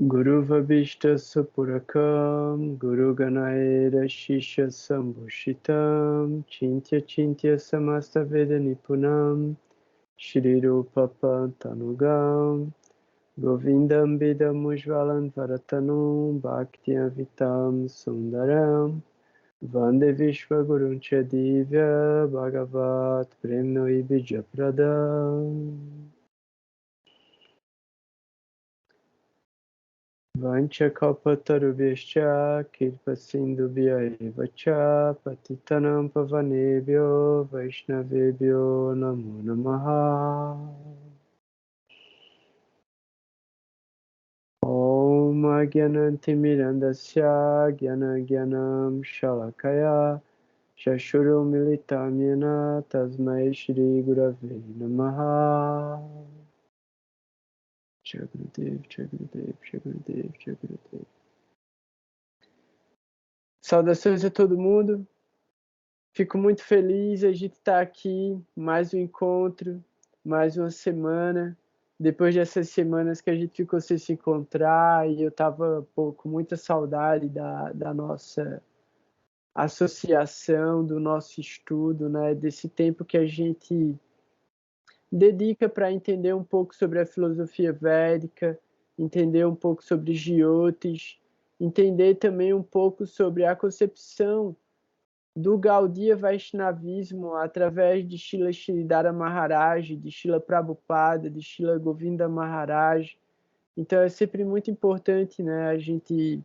Guru Vabhishta Supurakam, Guru Ganaera Shisha Sambhushitam, Chintya Chintya Samasta Veda Nipunam, Shri Rupa Pantanugam, Govindam Bidam Ujvalan Varatanum, Bhaktiam Vitam Sundaram, Vande Vishwa Gurun Chadivya, Bhagavat Premnoi Bijapradam. Vanchakalpatarubhyascha Kirpasindubhya eva cha Patitanam pavanebhyo Vaishnavebhyo namo namaha. Om Agyanantimirandasya Gyanagyanam Shalakaya Shashuru Militam Yena Tasmai Shri Gurave Namaha. Jagadev, Jagadev, Jagadev, Jagadev. Saudações a todo mundo. Fico muito feliz, a gente está aqui, mais um encontro, mais uma semana. Depois dessas semanas que a gente ficou sem se encontrar e eu estava com muita saudade da nossa associação, do nosso estudo, né? Desse tempo que a gente dedica para entender um pouco sobre a filosofia védica, entender um pouco sobre Jyotish, entender também um pouco sobre a concepção do Gaudiya Vaishnavismo através de Srila Sridhara Maharaj, de Srila Prabhupada, de Srila Govinda Maharaj. Então é sempre muito importante, né, a gente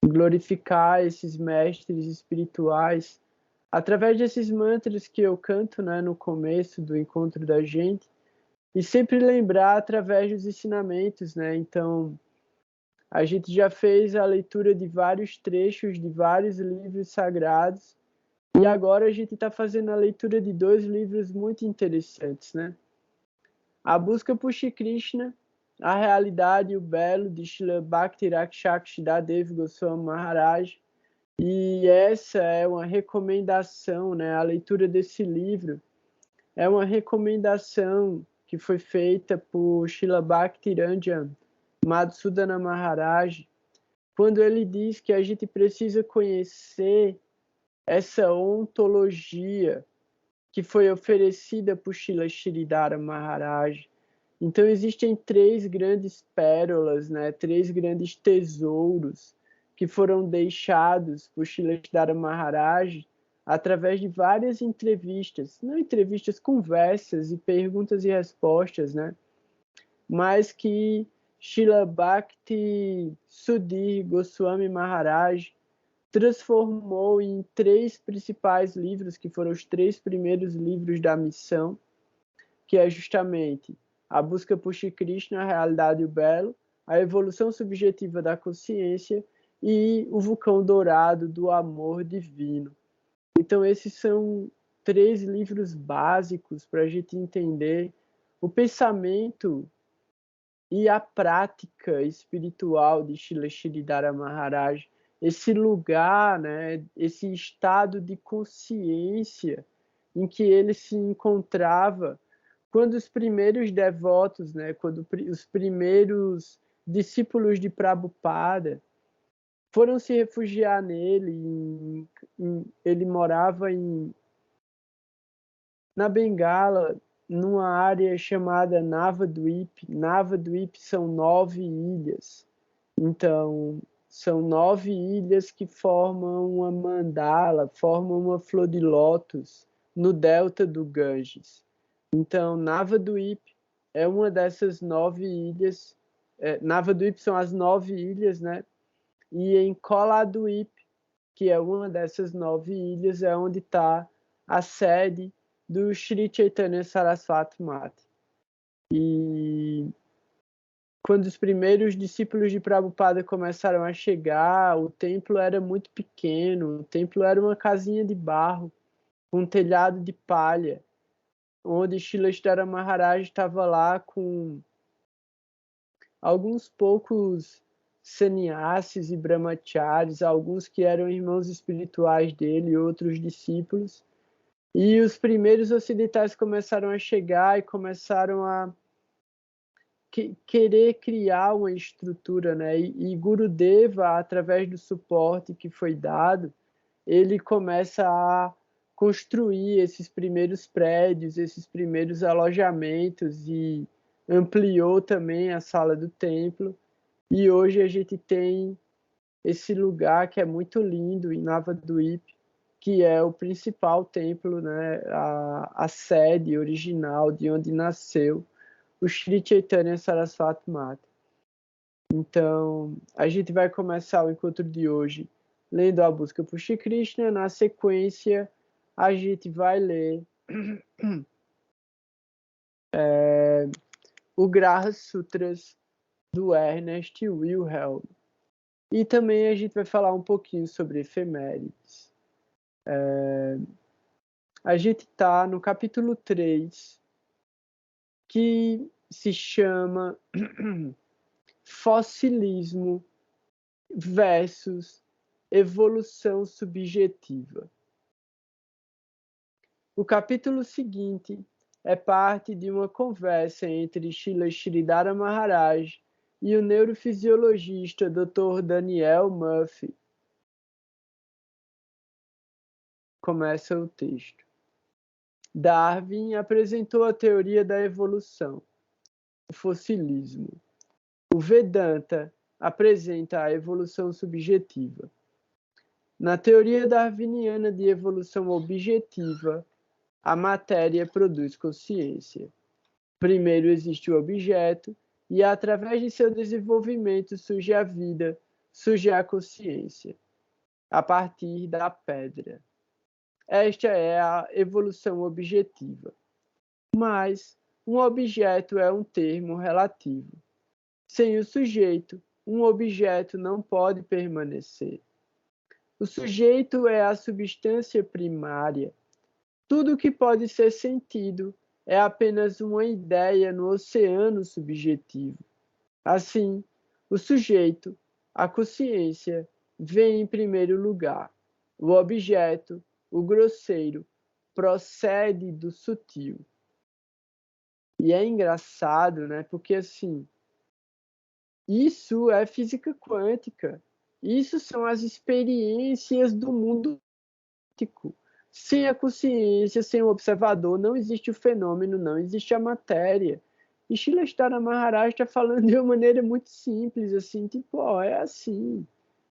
glorificar esses mestres espirituais através desses mantras que eu canto, né, no começo do encontro da gente, e sempre lembrar através dos ensinamentos, né? Então a gente já fez a leitura de vários trechos de vários livros sagrados. E agora a gente está fazendo a leitura de dois livros muito interessantes, né? A Busca por Shri Krishna, A Realidade e o Belo, de Srila Bhakti Rakshakshdadev Goswami Maharaj. E essa é uma recomendação, né? A leitura desse livro é uma recomendação que foi feita por Srila Bhaktiranjan Madhusudana Maharaj, quando ele diz que a gente precisa conhecer essa ontologia que foi oferecida por Srila Sridhara Maharaj. Então existem três grandes pérolas, né? Três grandes tesouros que foram deixados por Srila Sridhara Maharaj através de várias entrevistas, não entrevistas, conversas e perguntas e respostas, né? Mas que Srila Bhakti Sudhir Goswami Maharaj transformou em três principais livros, que foram os três primeiros livros da missão, que é justamente A Busca por Shri Krishna, A Realidade e o Belo, A Evolução Subjetiva da Consciência e O Vulcão Dourado do Amor Divino. Então esses são três livros básicos para a gente entender o pensamento e a prática espiritual de Srila Sridhara Maharaj, esse lugar, né, esse estado de consciência em que ele se encontrava quando os primeiros devotos, né, quando os primeiros discípulos de Prabhupada foram se refugiar nele. Ele morava na Bengala, numa área chamada Navadvip. Navadvip são 9 ilhas. Então, são 9 ilhas que formam uma mandala, formam uma flor de lótus no delta do Ganges. Então, Navadvip é uma dessas 9 ilhas. Navadvip são as 9 ilhas, né? E em Koladvip, que é uma dessas 9 ilhas, é onde está a sede do Sri Chaitanya Saraswati Mata. E quando os primeiros discípulos de Prabhupada começaram a chegar, o templo era muito pequeno, o templo era uma casinha de barro, um telhado de palha, onde Srila Sridhara Maharaj estava lá com alguns poucos sannyasis e brahmacharis, alguns que eram irmãos espirituais dele e outros discípulos. E os primeiros ocidentais começaram a chegar e começaram a querer criar uma estrutura, né? E Gurudeva, através do suporte que foi dado, ele começa a construir esses primeiros prédios, esses primeiros alojamentos e ampliou também a sala do templo. E hoje a gente tem esse lugar que é muito lindo em Navadvip, que é o principal templo, né? A sede original de onde nasceu o Sri Chaitanya Saraswati Mata. Então, a gente vai começar o encontro de hoje lendo a busca por Shri Krishna. Na sequência, a gente vai ler o Graha Sutras do Ernest Wilhelm. E também a gente vai falar um pouquinho sobre efemérides. A gente está no capítulo 3, que se chama Fossilismo versus evolução subjetiva. O capítulo seguinte é parte de uma conversa entre Srila Sridhara Maharaj e o neurofisiologista Dr. Daniel Murphy. Começa o texto. Darwin apresentou a teoria da evolução, o fossilismo. O Vedanta apresenta a evolução subjetiva. Na teoria darwiniana de evolução objetiva, a matéria produz consciência. Primeiro existe o objeto, e através de seu desenvolvimento surge a vida, surge a consciência, a partir da pedra. Esta é a evolução objetiva. Mas um objeto é um termo relativo. Sem o sujeito, um objeto não pode permanecer. O sujeito é a substância primária. Tudo que pode ser sentido é apenas uma ideia no oceano subjetivo. Assim, o sujeito, a consciência, vem em primeiro lugar. O objeto, o grosseiro, procede do sutil. E é engraçado, né? Porque assim, isso é física quântica. Isso são as experiências do mundo quântico. Sem a consciência, sem o observador, não existe o fenômeno, não existe a matéria. E Srila Maharaj está falando de uma maneira muito simples, assim, tipo, ó, é assim.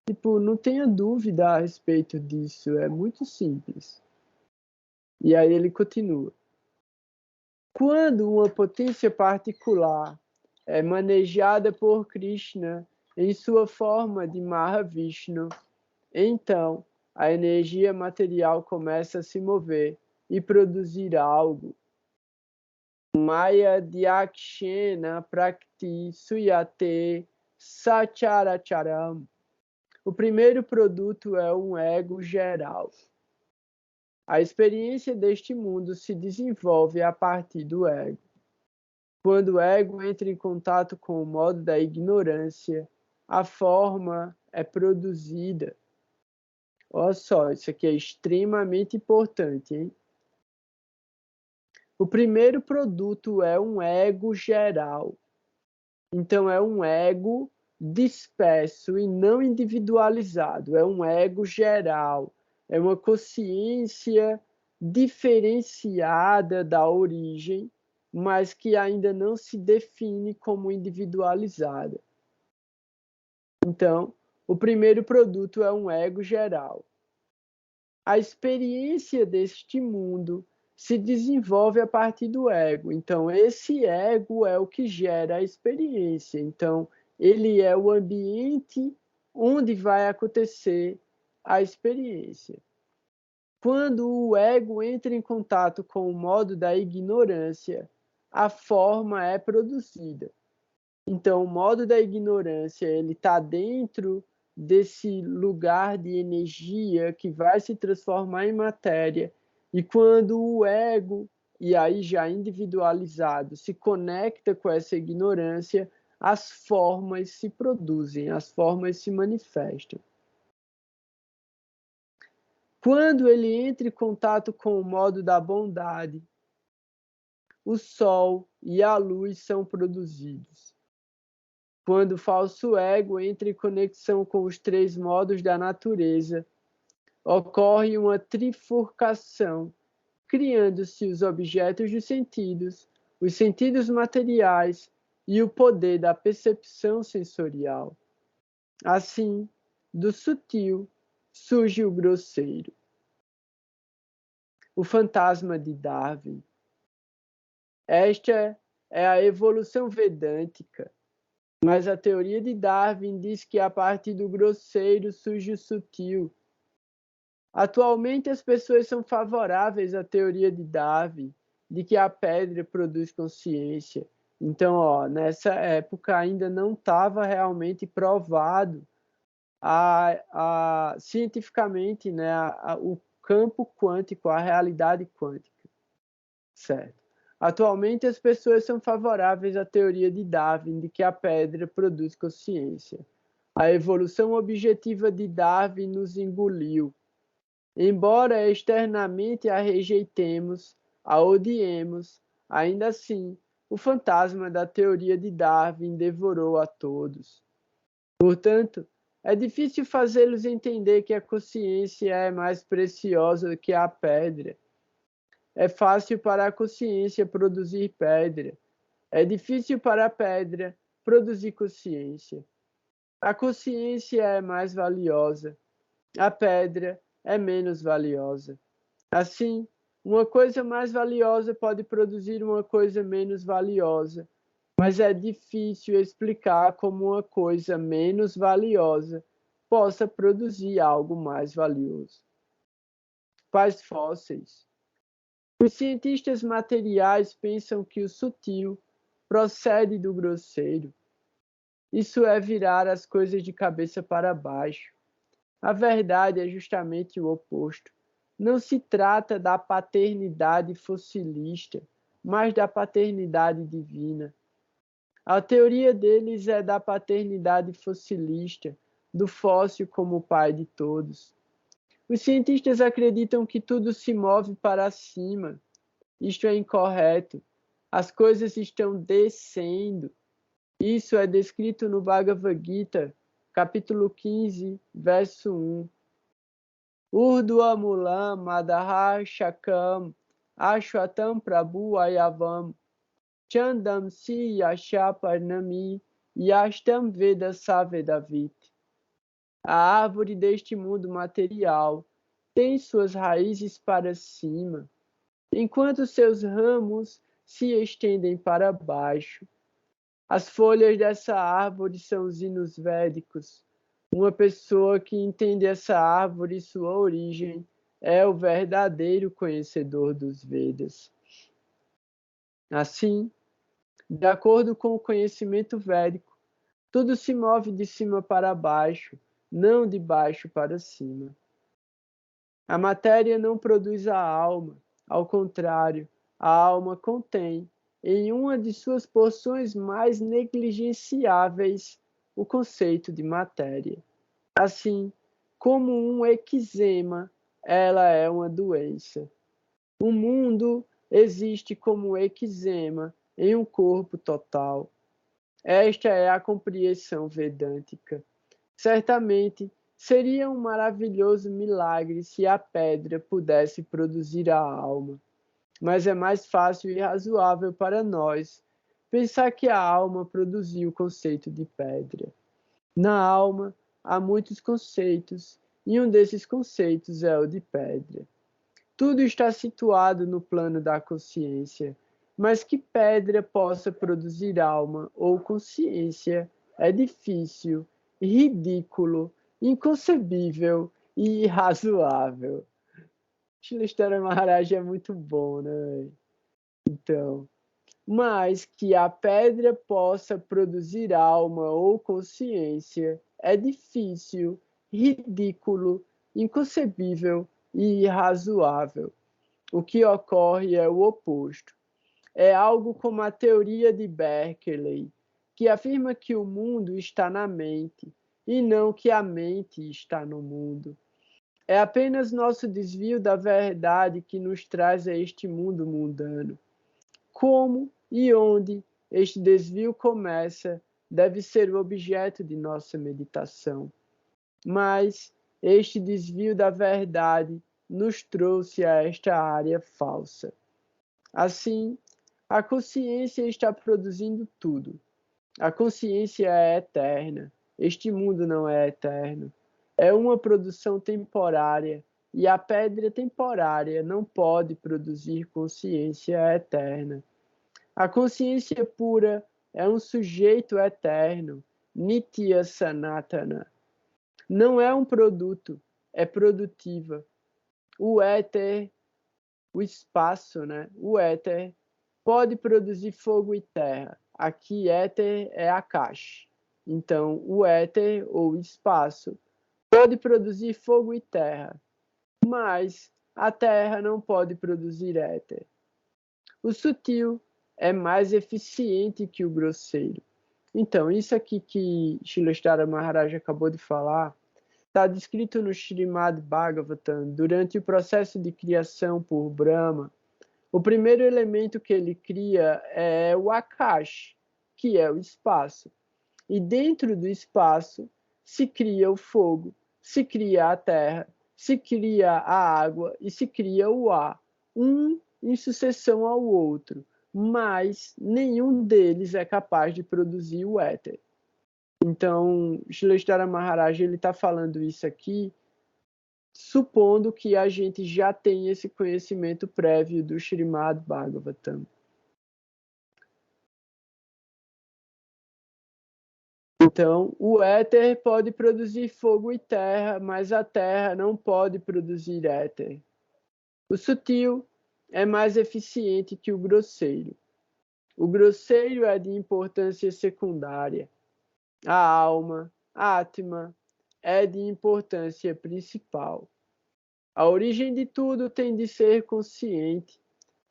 Tipo, não tenha dúvida a respeito disso, é muito simples. E aí ele continua. Quando uma potência particular é manejada por Krishna em sua forma de Mahavishnu, então a energia material começa a se mover e produzir algo. Maya Dyakshena Prakti Suyate Sacharacharam. O primeiro produto é um ego geral. A experiência deste mundo se desenvolve a partir do ego. Quando o ego entra em contato com o modo da ignorância, a forma é produzida. Olha só, isso aqui é extremamente importante, hein? O primeiro produto é um ego geral. Então, é um ego disperso e não individualizado. É um ego geral. É uma consciência diferenciada da origem, mas que ainda não se define como individualizada. Então, o primeiro produto é um ego geral. A experiência deste mundo se desenvolve a partir do ego. Então, esse ego é o que gera a experiência. Então, ele é o ambiente onde vai acontecer a experiência. Quando o ego entra em contato com o modo da ignorância, a forma é produzida. Então, o modo da ignorância, ele está dentro desse lugar de energia que vai se transformar em matéria. E quando o ego, e aí já individualizado, se conecta com essa ignorância, as formas se produzem, as formas se manifestam. Quando ele entra em contato com o modo da bondade, o sol e a luz são produzidos. quando o falso ego entra em conexão com os três modos da natureza, ocorre uma trifurcação, criando-se os objetos dos sentidos, os sentidos materiais e o poder da percepção sensorial. Assim, do sutil surge o grosseiro. O fantasma de Darwin. Esta é a evolução vedântica, mas a teoria de Darwin diz que a partir do grosseiro surge o sutil. Atualmente as pessoas são favoráveis à teoria de Darwin, de que a pedra produz consciência. Então, nessa época ainda não estava realmente provado cientificamente, né, o campo quântico, a realidade quântica. Certo. Atualmente as pessoas são favoráveis à teoria de Darwin de que a pedra produz consciência. A evolução objetiva de Darwin nos engoliu. Embora externamente a rejeitemos, a odiemos, ainda assim, o fantasma da teoria de Darwin devorou a todos. Portanto, é difícil fazê-los entender que a consciência é mais preciosa que a pedra. É fácil para a consciência produzir pedra. É difícil para a pedra produzir consciência. A consciência é mais valiosa. A pedra é menos valiosa. Assim, uma coisa mais valiosa pode produzir uma coisa menos valiosa, mas é difícil explicar como uma coisa menos valiosa possa produzir algo mais valioso. Pais fósseis. Os cientistas materiais pensam que o sutil procede do grosseiro. Isso é virar as coisas de cabeça para baixo. A verdade é justamente o oposto. Não se trata da paternidade fossilista, mas da paternidade divina. A teoria deles é da paternidade fossilista, do fóssil como pai de todos. Os cientistas acreditam que tudo se move para cima. Isto é incorreto. As coisas estão descendo. Isso é descrito no Bhagavad Gita, capítulo 15, verso 1. Urdhva mulam madhah shakam ashwatam prabhu ayavam chandam si yasha parnami yastam veda savedavit. A árvore deste mundo material tem suas raízes para cima, enquanto seus ramos se estendem para baixo. As folhas dessa árvore são os hinos védicos. Uma pessoa que entende essa árvore e sua origem é o verdadeiro conhecedor dos Vedas. Assim, de acordo com o conhecimento védico, tudo se move de cima para baixo, não de baixo para cima. A matéria não produz a alma, ao contrário, a alma contém, em uma de suas porções mais negligenciáveis, o conceito de matéria. Assim, como um eczema, ela é uma doença. O mundo existe como eczema em um corpo total. Esta é a compreensão vedântica. Certamente, seria um maravilhoso milagre se a pedra pudesse produzir a alma. Mas é mais fácil e razoável para nós pensar que a alma produziu o conceito de pedra. Na alma há muitos conceitos, e um desses conceitos é o de pedra. Tudo está situado no plano da consciência, mas que pedra possa produzir alma ou consciência é difícil, ridículo, inconcebível e irrazoável. Shristara Maharaj é muito bom, né? Então, mas que a pedra possa produzir alma ou consciência é difícil, ridículo, inconcebível e irrazoável. O que ocorre é o oposto. É algo como a teoria de Berkeley, que afirma que o mundo está na mente e não que a mente está no mundo. É apenas nosso desvio da verdade que nos traz a este mundo mundano. Como e onde este desvio começa deve ser o objeto de nossa meditação. Mas este desvio da verdade nos trouxe a esta área falsa. Assim, a consciência está produzindo tudo. A consciência é eterna. Este mundo não é eterno. É uma produção temporária, e a pedra temporária não pode produzir consciência eterna. A consciência pura é um sujeito eterno, Nitya Sanatana. Não é um produto, é produtiva. O éter, o espaço, né? O éter pode produzir fogo e terra. Aqui, éter é Akash. Então, o éter, ou espaço, pode produzir fogo e terra, mas a terra não pode produzir éter. O sutil é mais eficiente que o grosseiro. Então, isso aqui que Srilestara Maharaj acabou de falar, está descrito no Srimad Bhagavatam, durante o processo de criação por Brahma. O primeiro elemento que ele cria é o Akash, que é o espaço. E dentro do espaço se cria o fogo, se cria a terra, se cria a água e se cria o ar, um em sucessão ao outro, mas nenhum deles é capaz de produzir o éter. Então, Srilestara Maharaj está falando isso aqui, supondo que a gente já tem esse conhecimento prévio do Srimad Bhagavatam. Então, o éter pode produzir fogo e terra, mas a terra não pode produzir éter. O sutil é mais eficiente que o grosseiro. O grosseiro é de importância secundária. A alma, a Atma, é de importância principal. A origem de tudo tem de ser consciente.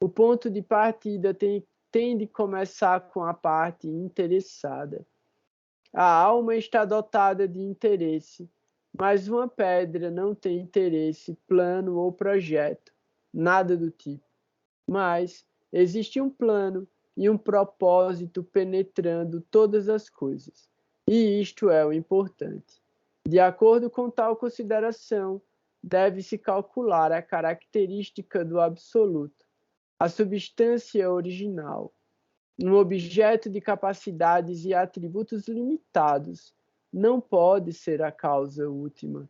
O ponto de partida tem de começar com a parte interessada. A alma está dotada de interesse, mas uma pedra não tem interesse, plano ou projeto, nada do tipo. Mas existe um plano e um propósito penetrando todas as coisas. E isto é o importante. De acordo com tal consideração, deve-se calcular a característica do absoluto, a substância original. Um objeto de capacidades e atributos limitados não pode ser a causa última.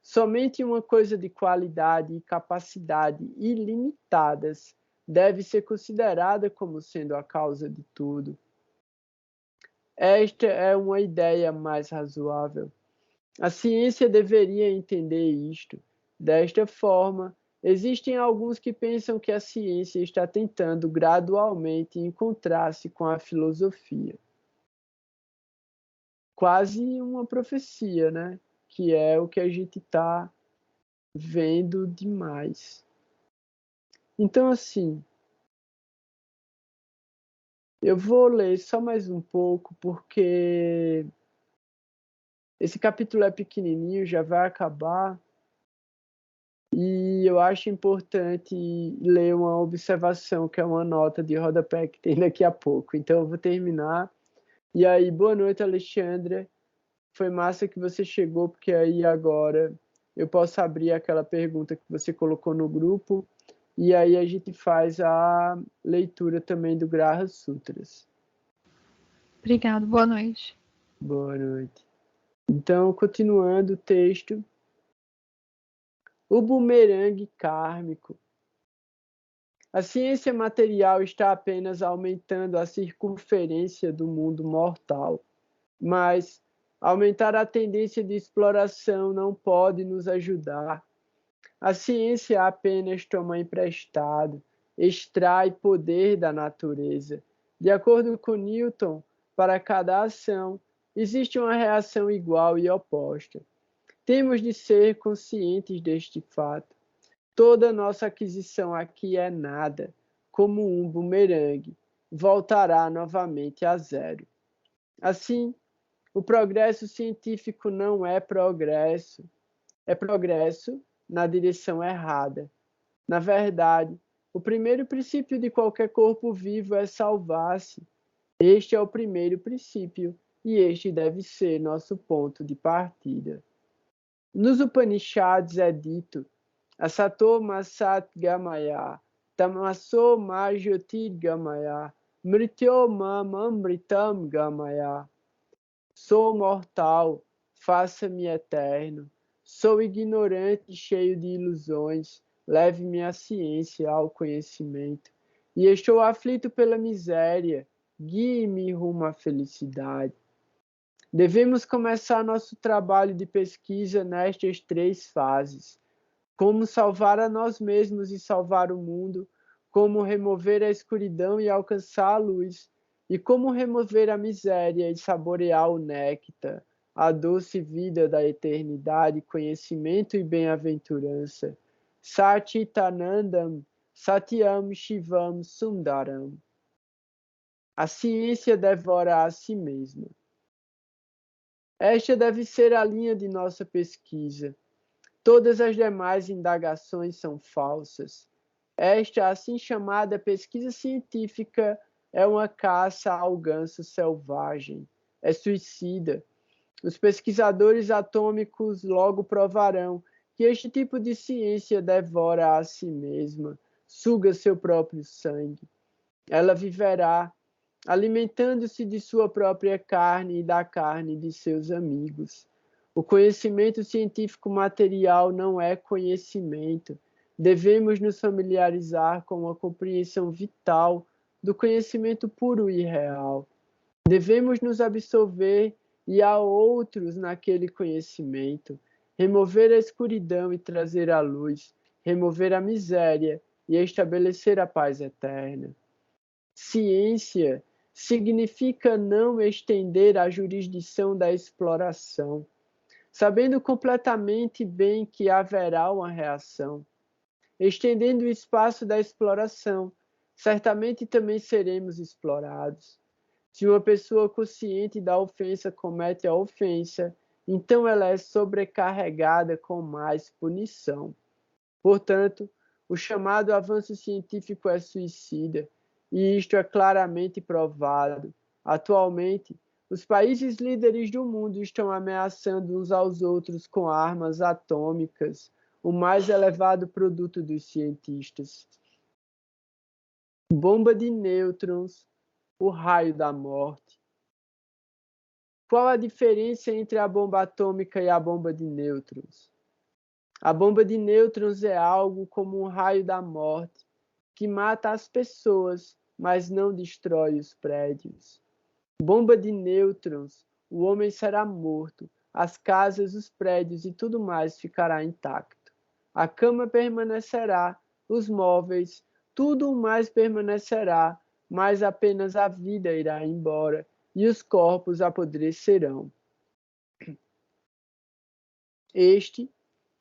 Somente uma coisa de qualidade e capacidade ilimitadas deve ser considerada como sendo a causa de tudo. Esta é uma ideia mais razoável. A ciência deveria entender isto. Desta forma, existem alguns que pensam que a ciência está tentando gradualmente encontrar-se com a filosofia. Quase uma profecia, né? Que é o que a gente está vendo demais. Então, assim, eu vou ler só mais um pouco, porque esse capítulo é pequenininho, já vai acabar. E eu acho importante ler uma observação, que é uma nota de rodapé que tem daqui a pouco. Então eu vou terminar. E aí, boa noite, Alexandra. Foi massa que você chegou, porque aí agora eu posso abrir aquela pergunta que você colocou no grupo. E aí a gente faz a leitura também do Graha Sutras. Obrigado, boa noite. Boa noite. Então, continuando o texto. O bumerangue kármico. A ciência material está apenas aumentando a circunferência do mundo mortal, mas aumentar a tendência de exploração não pode nos ajudar. A ciência apenas toma emprestado, extrai poder da natureza. De acordo com Newton, para cada ação, existe uma reação igual e oposta. Temos de ser conscientes deste fato. Toda nossa aquisição aqui é nada, como um bumerangue, voltará novamente a zero. Assim, o progresso científico não é progresso na direção errada. Na verdade, o primeiro princípio de qualquer corpo vivo é salvar-se. Este é o primeiro princípio, e este deve ser nosso ponto de partida. Nos Upanishads é dito: Asato Masat Gamaya, Tamaso Majyotir Gamaya, Mrityo Mam Amritam Gamaya. Sou mortal, faça-me eterno. Sou ignorante e cheio de ilusões, leve-me à ciência, ao conhecimento. E estou aflito pela miséria, guie-me rumo à felicidade. Devemos começar nosso trabalho de pesquisa nestas 3 fases: como salvar a nós mesmos e salvar o mundo, como remover a escuridão e alcançar a luz, e como remover a miséria e saborear o néctar, a doce vida da eternidade, conhecimento e bem-aventurança. Satchitanandam, Satyam Shivam Sundaram. A ciência devora a si mesma. Esta deve ser a linha de nossa pesquisa. Todas as demais indagações são falsas. Esta assim chamada pesquisa científica é uma caça ao ganso selvagem, é suicida. Os pesquisadores atômicos logo provarão que este tipo de ciência devora a si mesma, suga seu próprio sangue. Ela viverá alimentando-se de sua própria carne e da carne de seus amigos. O conhecimento científico material não é conhecimento. Devemos nos familiarizar com a compreensão vital do conhecimento puro e real. Devemos nos absorver e a outros naquele conhecimento, remover a escuridão e trazer a luz, remover a miséria e estabelecer a paz eterna. Ciência significa não estender a jurisdição da exploração, sabendo completamente bem que haverá uma reação. Estendendo o espaço da exploração, certamente também seremos explorados. Se uma pessoa consciente da ofensa comete a ofensa, então ela é sobrecarregada com mais punição. Portanto, o chamado avanço científico é suicida, e isto é claramente provado. Atualmente, os países líderes do mundo estão ameaçando uns aos outros com armas atômicas, o mais elevado produto dos cientistas. Bomba de nêutrons, o raio da morte. Qual a diferença entre a bomba atômica e a bomba de nêutrons? A bomba de nêutrons é algo como um raio da morte, que mata as pessoas, mas não destrói os prédios. Bomba de nêutrons, o homem será morto, as casas, os prédios e tudo mais ficará intacto. A cama permanecerá, os móveis, tudo mais permanecerá, mas apenas a vida irá embora e os corpos apodrecerão. Este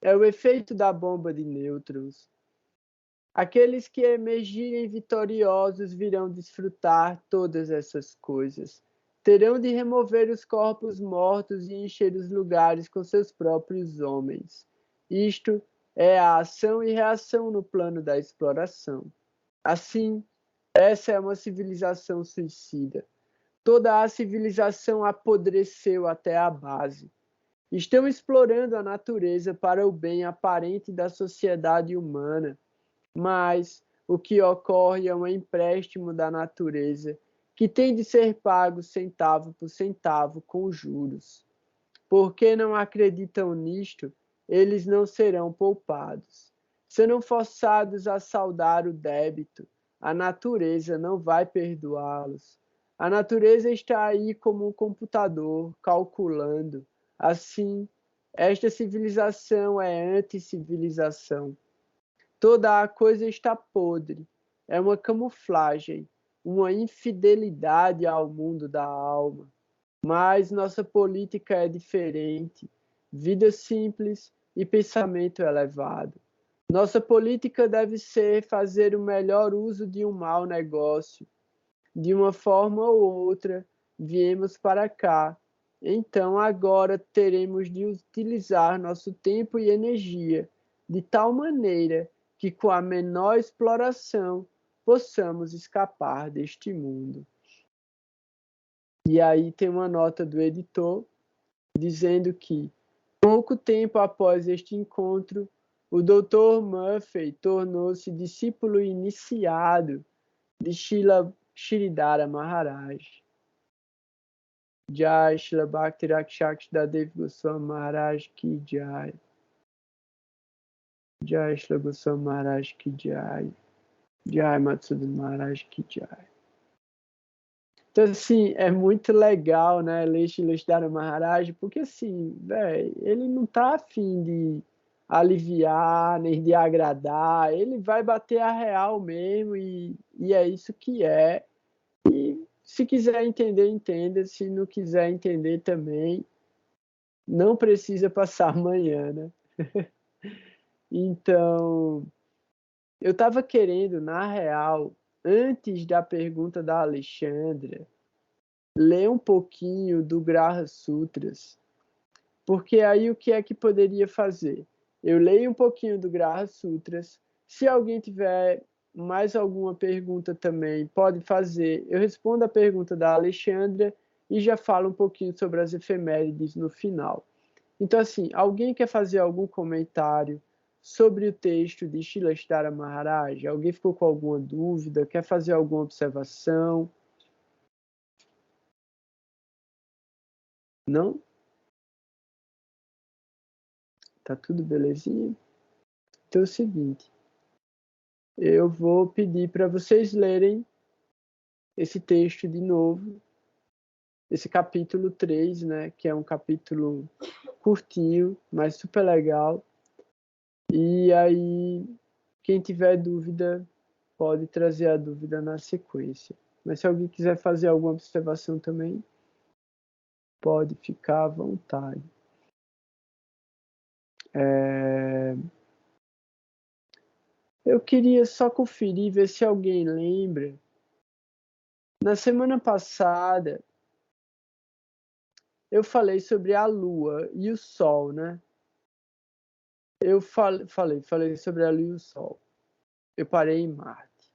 é o efeito da bomba de nêutrons. Aqueles que emergirem vitoriosos virão desfrutar todas essas coisas. Terão de remover os corpos mortos e encher os lugares com seus próprios homens. Isto é a ação e reação no plano da exploração. Assim, essa é uma civilização suicida. Toda a civilização apodreceu até a base. Estão explorando a natureza para o bem aparente da sociedade humana. Mas o que ocorre é um empréstimo da natureza, que tem de ser pago centavo por centavo com juros. Porque não acreditam nisto, eles não serão poupados. Serão forçados a saldar o débito. A natureza não vai perdoá-los. A natureza está aí como um computador, calculando. Assim, esta civilização é anticivilização. Toda a coisa está podre. É uma camuflagem, uma infidelidade ao mundo da alma. Mas nossa política é diferente. Vida simples e pensamento elevado. Nossa política deve ser fazer o melhor uso de um mau negócio. De uma forma ou outra, viemos para cá. Então agora teremos de utilizar nosso tempo e energia de tal maneira que com a menor exploração possamos escapar deste mundo. E aí tem uma nota do editor dizendo que, pouco tempo após este encontro, o Dr. Murphy tornou-se discípulo iniciado de Srila Sridhara Maharaj. Jai Srila Bhakti Rakshak Dadev Goswami Maharaj Ki Jai. Jai Srila Goswami Maharaj Ki Jai. Jai Matsuda Maharaj Ki Jai. Então, assim, é muito legal, né, ler Sridhara Maharaj, porque, assim, velho, ele não tá afim de aliviar, nem de agradar, ele vai bater a real mesmo, e é isso que é. E se quiser entender, entenda, se não quiser entender também, não precisa passar amanhã, né? Então, eu estava querendo, na real, antes da pergunta da Alexandra, ler um pouquinho do Graha Sutras, porque aí o que é que poderia fazer? Eu leio um pouquinho do Graha Sutras, se alguém tiver mais alguma pergunta também, pode fazer. Eu respondo a pergunta da Alexandra e já falo um pouquinho sobre as efemérides no final. Então, assim, alguém quer fazer algum comentário sobre o texto de Sridhara Maharaj? Alguém ficou com alguma dúvida? Quer fazer alguma observação? Não? Tá tudo belezinha? Então é o seguinte, eu vou pedir para vocês lerem esse texto de novo, esse capítulo 3, né, que é um capítulo curtinho, mas super legal. E aí, quem tiver dúvida, pode trazer a dúvida na sequência. Mas se alguém quiser fazer alguma observação também, pode ficar à vontade. Eu queria só conferir, ver se alguém lembra. Na semana passada, eu falei sobre a Lua e o Sol, né? Eu falei sobre a Lua e o Sol. Eu parei em Marte.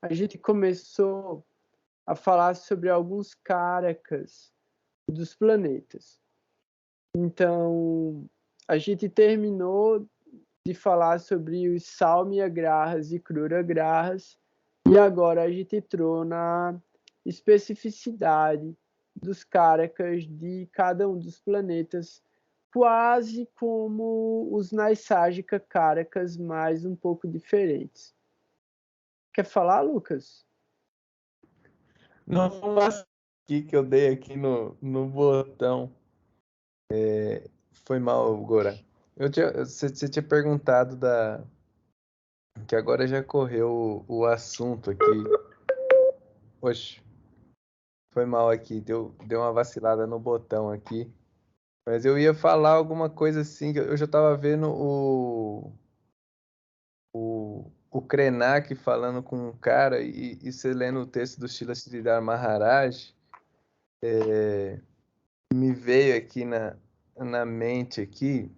A gente começou a falar sobre alguns caracas dos planetas. Então, a gente terminou de falar sobre os Salmya Grahas e Krura Grahas, e agora a gente entrou na especificidade dos caracas de cada um dos planetas, quase como os Naisajika caracas, mas um pouco diferentes. Quer falar, Lucas? Não, aqui que eu dei aqui no botão. Foi mal, Gora. Você tinha perguntado que agora já correu o assunto aqui. Oxe, foi mal aqui, deu uma vacilada no botão aqui. Mas eu ia falar alguma coisa assim, que eu já estava vendo o Krenak falando com um cara e você lendo o texto do Srila Sridhar Maharaj, me veio aqui na mente aqui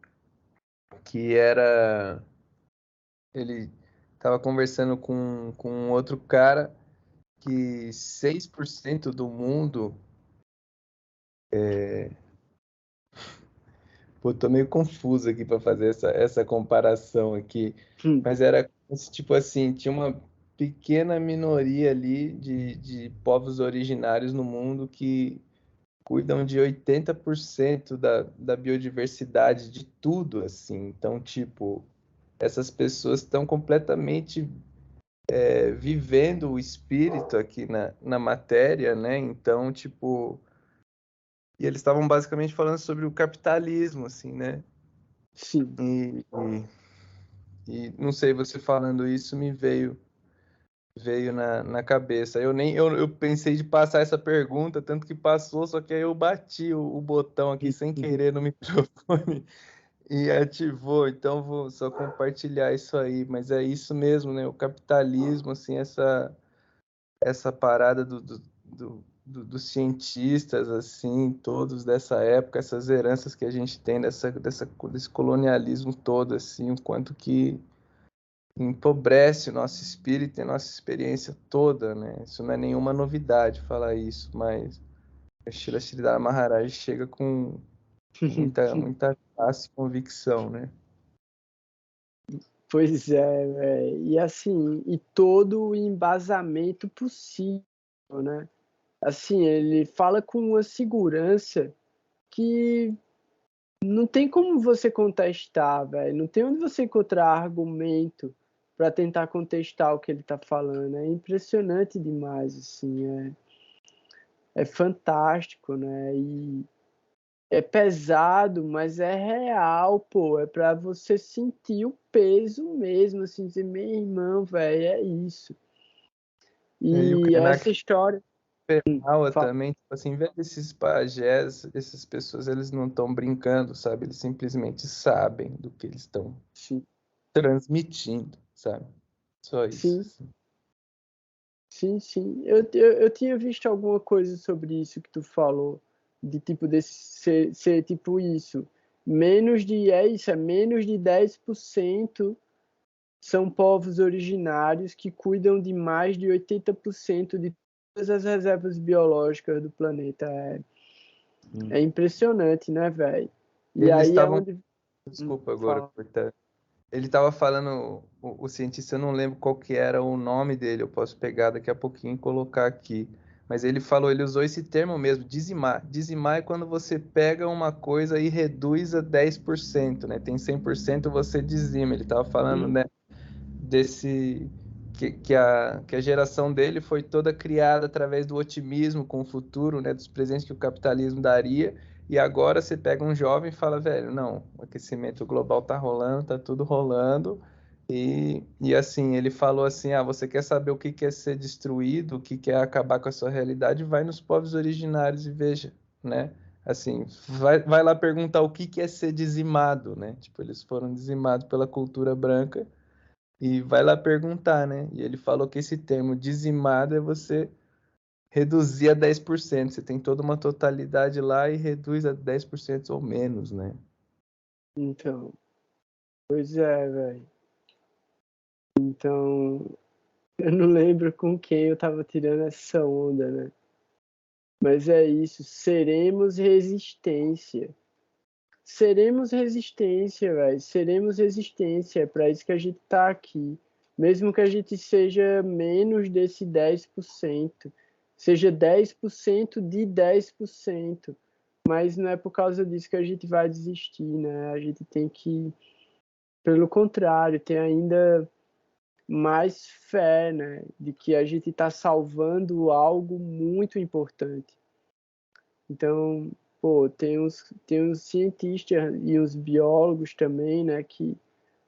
que era... Ele estava conversando com um outro cara que 6% do mundo... Pô, tô meio confuso aqui para fazer essa comparação aqui. Mas era como se, tipo assim, tinha uma pequena minoria ali de povos originários no mundo que cuidam de 80% da biodiversidade de tudo, assim. Então, tipo, essas pessoas estão completamente vivendo o espírito aqui na matéria, né? Então, tipo... E eles estavam basicamente falando sobre o capitalismo, assim, né? Sim. E não sei, você falando isso me veio na cabeça. Eu pensei de passar essa pergunta, tanto que passou, só que aí eu bati o botão aqui sem querer no microfone e ativou. Então vou só compartilhar isso aí. Mas é isso mesmo, né? O capitalismo, assim, essa parada dos cientistas, assim, todos dessa época, essas heranças que a gente tem desse colonialismo todo, assim, o quanto que empobrece o nosso espírito e a nossa experiência toda, né? Isso não é nenhuma novidade falar isso, mas a Srila Sridhar Maharaj chega com muita classe e convicção, né? Pois é, velho. E assim, e todo o embasamento possível, né? Assim, ele fala com uma segurança que não tem como você contestar, velho. Não tem onde você encontrar argumento para tentar contestar o que ele tá falando. É impressionante demais, assim. É fantástico, né? E é pesado, mas é real, pô. É para você sentir o peso mesmo, assim, dizer, meu irmão, velho, é isso. E o E essa Krenak história. fala Fala. também, tipo assim, vê esses pajés, essas pessoas, eles não estão brincando, sabe? Eles simplesmente sabem do que eles estão Sim, transmitindo, sabe? Só isso, sim, assim. sim, sim. Eu tinha visto alguma coisa sobre isso que tu falou, de tipo desse ser tipo isso. Menos de 10% são povos originários que cuidam de mais de 80% de todas as reservas biológicas do planeta. É impressionante, né, velho? E Eles aí é estavam, onde. desculpa agora Fala. cortar. Ele estava falando, o cientista, eu não lembro qual que era o nome dele, eu posso pegar daqui a pouquinho e colocar aqui. Mas ele falou, ele usou esse termo mesmo, dizimar. Dizimar é quando você pega uma coisa e reduz a 10%, né? Tem 100%, você dizima. Ele estava falando, né, desse que a geração dele foi toda criada através do otimismo com o futuro, né, dos presentes que o capitalismo daria. E agora você pega um jovem e fala, velho, não, o aquecimento global tá rolando, tá tudo rolando. E assim, ele falou assim, você quer saber o que é ser destruído, o que é acabar com a sua realidade? Vai nos povos originários e veja, né? Assim, vai lá perguntar o que é ser dizimado, né? Tipo, eles foram dizimados pela cultura branca e vai lá perguntar, né? E ele falou que esse termo dizimado é você reduzir a 10%. Você tem toda uma totalidade lá e reduz a 10% ou menos, né? Então, pois é, velho. Então, eu não lembro com quem eu tava tirando essa onda, né? Mas é isso, seremos resistência. Seremos resistência, velho. Seremos resistência. É para isso que a gente tá aqui. Mesmo que a gente seja menos desse 10%, seja 10% de 10%. Mas não é por causa disso que a gente vai desistir, né? A gente tem que, pelo contrário, ter ainda mais fé, né? De que a gente está salvando algo muito importante. Então, pô, tem uns cientistas e os biólogos também, né, que,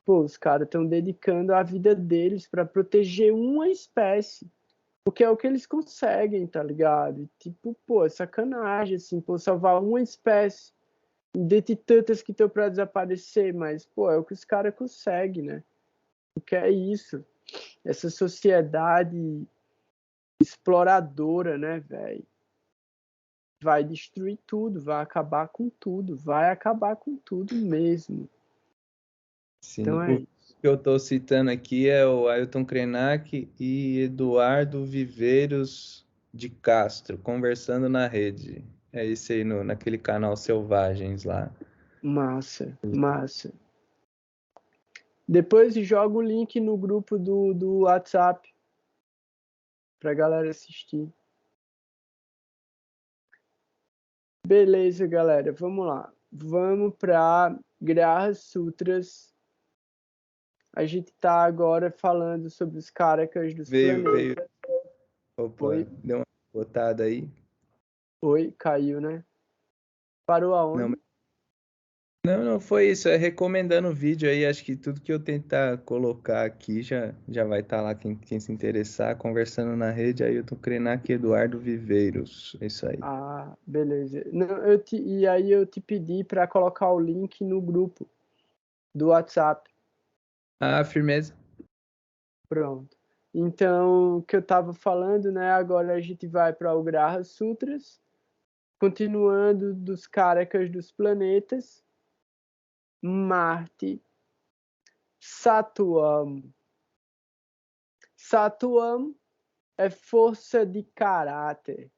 pô, os caras estão dedicando a vida deles para proteger uma espécie, porque é o que eles conseguem, tá ligado? E, tipo, pô, é sacanagem, assim, pô, salvar uma espécie, dentre tantas que estão para desaparecer, mas, pô, é o que os caras conseguem, né? Porque é isso, essa sociedade exploradora, né, velho? Vai destruir tudo, vai acabar com tudo mesmo. Então Sim, é o isso. que eu estou citando aqui é o Ailton Krenak e Eduardo Viveiros de Castro, conversando na rede. É esse aí naquele canal Selvagens lá. Massa, massa. Depois joga o link no grupo do WhatsApp pra galera assistir. Beleza, galera, vamos lá. Vamos para Graha Sutras. A gente tá agora falando sobre os Karakas dos Veio. planetas. Opa, Oi, deu uma botada aí. oi, caiu, né? Parou Não, aonde? não, foi isso. É recomendando o vídeo aí. Acho que tudo que eu tentar colocar aqui já vai estar lá. Quem se interessar, conversando na rede. Aí eu tô Krenak Eduardo Viveiros. É isso aí. Ah, beleza. Não, e aí eu te pedi para colocar o link no grupo do WhatsApp. Ah, firmeza. Pronto. Então, o que eu estava falando, né? Agora a gente vai para o Graha Sutras, continuando dos Karakas dos planetas. Marte, Saturno, Sattvam é força de caráter.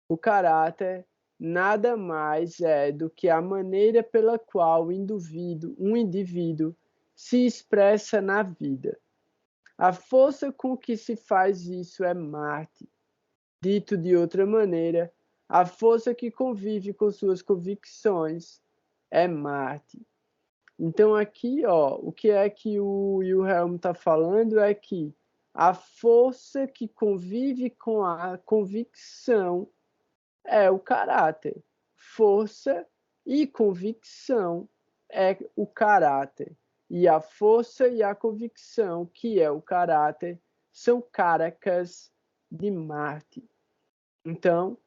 O caráter nada mais é do que a maneira pela qual um indivíduo se expressa na vida. A força com que se faz isso é Marte. Dito de outra maneira, a força que convive com suas convicções é Marte. Então aqui, o que é que o Wilhelm está falando é que a força que convive com a convicção é o caráter. Força e convicção é o caráter. E a força e a convicção, que é o caráter, são caracas de Marte. Então,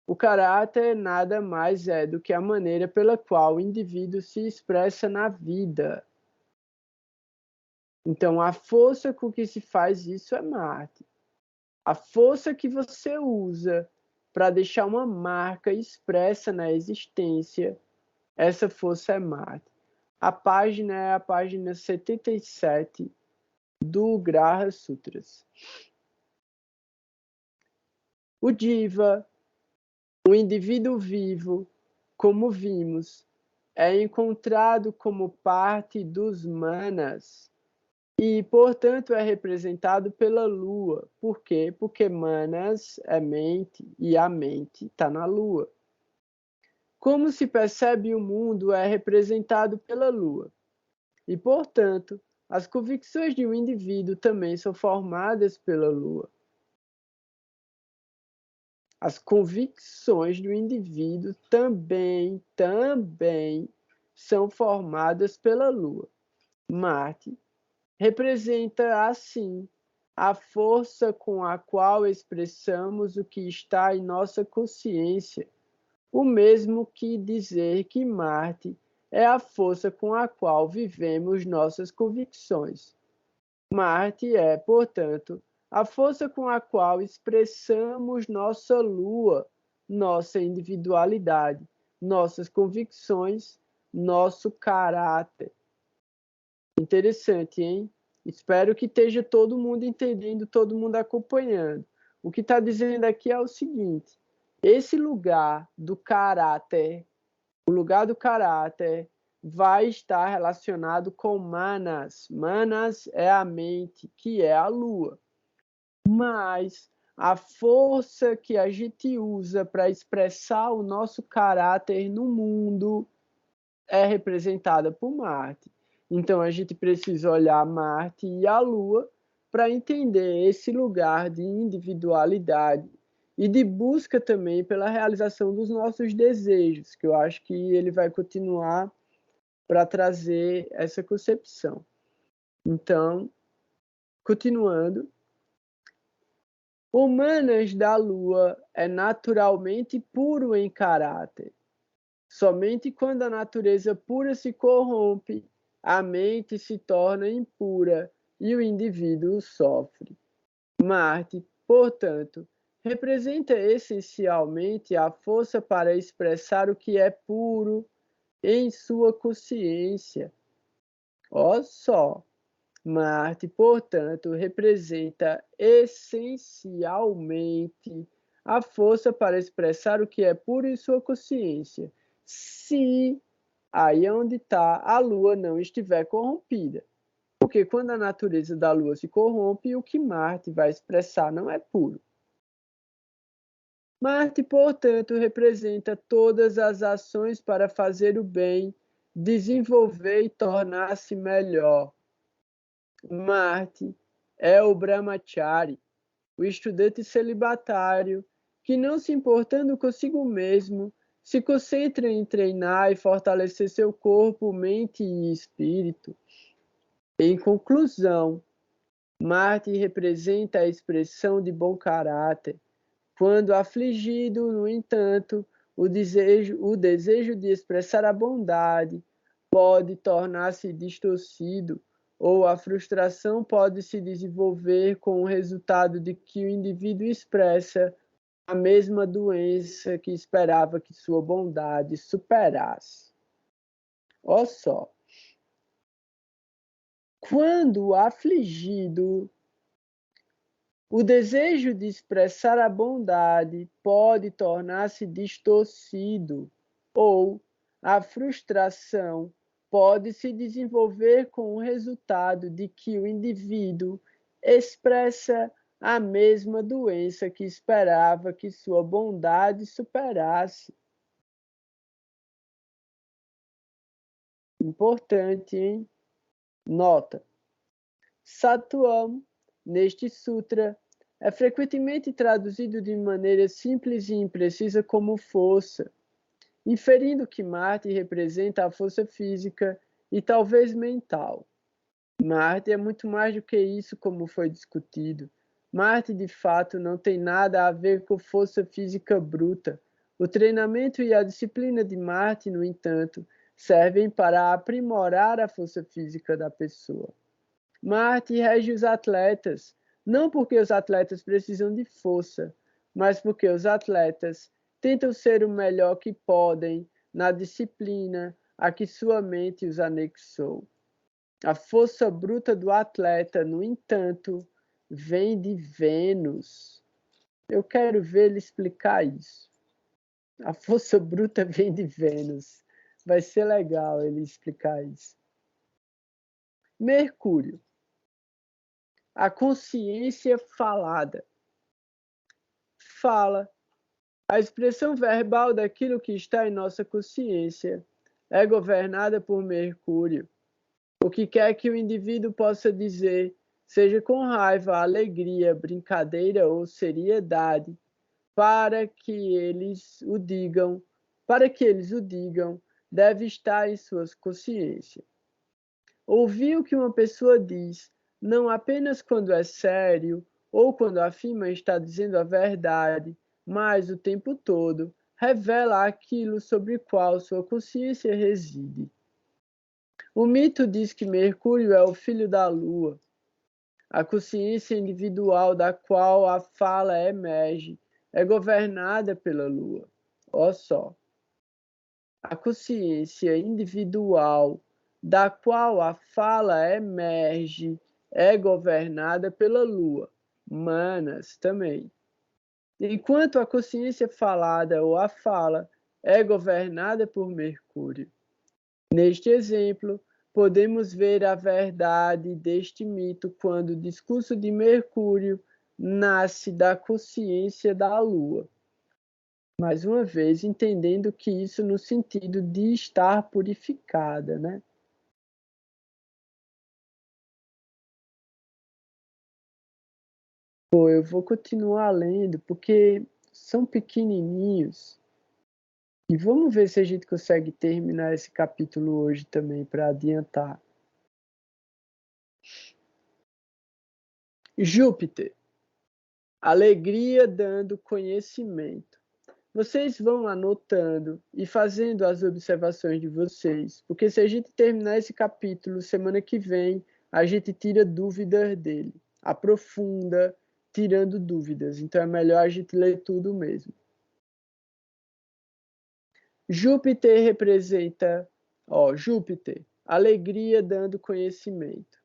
o caráter nada mais é do que a maneira pela qual o indivíduo se expressa na vida. Então, a força com que se faz isso é Marte. A força que você usa para deixar uma marca expressa na existência, essa força é Marte. A página é a página 77 do Graha Sutras. O Jiva, o indivíduo vivo, como vimos, é encontrado como parte dos manas e, portanto, é representado pela lua. Por quê? Porque manas é mente e a mente está na lua. Como se percebe o mundo é representado pela lua. E, portanto, as convicções de um indivíduo também são formadas pela lua. As convicções do indivíduo também são formadas pela lua. Marte representa, assim, a força com a qual expressamos o que está em nossa consciência, o mesmo que dizer que Marte é a força com a qual vivemos nossas convicções. Marte é, portanto, a força com a qual expressamos nossa lua, nossa individualidade, nossas convicções, nosso caráter. Interessante, hein? Espero que esteja todo mundo entendendo, todo mundo acompanhando. O que está dizendo aqui é o seguinte: esse lugar do caráter, o lugar do caráter vai estar relacionado com Manas. Manas é a mente, que é a lua. Mas a força que a gente usa para expressar o nosso caráter no mundo é representada por Marte. Então a gente precisa olhar Marte e a Lua para entender esse lugar de individualidade e de busca também pela realização dos nossos desejos, que eu acho que ele vai continuar para trazer essa concepção. Então, continuando, o Manas da Lua é naturalmente puro em caráter. Somente quando a natureza pura se corrompe, a mente se torna impura e o indivíduo sofre. Marte, portanto, representa essencialmente a força para expressar o que é puro em sua consciência. Ó só, Marte, portanto, representa essencialmente a força para expressar o que é puro em sua consciência. Se aí é onde está a Lua não estiver corrompida. Porque quando a natureza da Lua se corrompe, o que Marte vai expressar não é puro. Marte, portanto, representa todas as ações para fazer o bem, desenvolver e tornar-se melhor. Marte é o Brahmachari, o estudante celibatário, que não se importando consigo mesmo, se concentra em treinar e fortalecer seu corpo, mente e espírito. Em conclusão, Marte representa a expressão de bom caráter. Quando afligido, no entanto, o desejo de expressar a bondade pode tornar-se distorcido, ou a frustração pode se desenvolver com o resultado de que o indivíduo expressa a mesma doença que esperava que sua bondade superasse. Olha só. Quando afligido, O desejo de expressar a bondade pode tornar-se distorcido, ou a frustração pode se desenvolver com o resultado de que o indivíduo expressa a mesma doença que esperava que sua bondade superasse. Importante, hein? Nota. Sattvam, neste sutra, é frequentemente traduzido de maneira simples e imprecisa como força, inferindo que Marte representa a força física e talvez mental. Marte é muito mais do que isso, como foi discutido. Marte, de fato, não tem nada a ver com força física bruta. O treinamento e a disciplina de Marte, no entanto, servem para aprimorar a força física da pessoa. Marte rege os atletas, não porque os atletas precisam de força, mas porque os atletas tentam ser o melhor que podem na disciplina a que sua mente os anexou. A força bruta do atleta, no entanto, vem de Vênus. Eu quero ver ele explicar isso. A força bruta vem de Vênus. Vai ser legal ele explicar isso. Mercúrio. A consciência falada. Fala. A expressão verbal daquilo que está em nossa consciência é governada por Mercúrio. O que quer que o indivíduo possa dizer, seja com raiva, alegria, brincadeira ou seriedade, para que eles o digam, deve estar em sua consciência. Ouvir o que uma pessoa diz, não apenas quando é sério ou quando afirma estar dizendo a verdade, mas o tempo todo, revela aquilo sobre o qual sua consciência reside. O mito diz que Mercúrio é o filho da Lua. A consciência individual da qual a fala emerge é governada pela Lua. Ó só. A consciência individual da qual a fala emerge é governada pela Lua. Manas também. Enquanto a consciência falada ou a fala é governada por Mercúrio. Neste exemplo, podemos ver a verdade deste mito quando o discurso de Mercúrio nasce da consciência da Lua. Mais uma vez, entendendo que isso no sentido de estar purificada, né? Pô, eu vou continuar lendo, porque são pequenininhos. E vamos ver se a gente consegue terminar esse capítulo hoje também, para adiantar. Júpiter. Alegria dando conhecimento. Vocês vão anotando e fazendo as observações de vocês, porque se a gente terminar esse capítulo, semana que vem, a gente tira dúvidas dele, aprofunda, tirando dúvidas. Então é melhor a gente ler tudo mesmo. Júpiter representa, Júpiter, alegria dando conhecimento.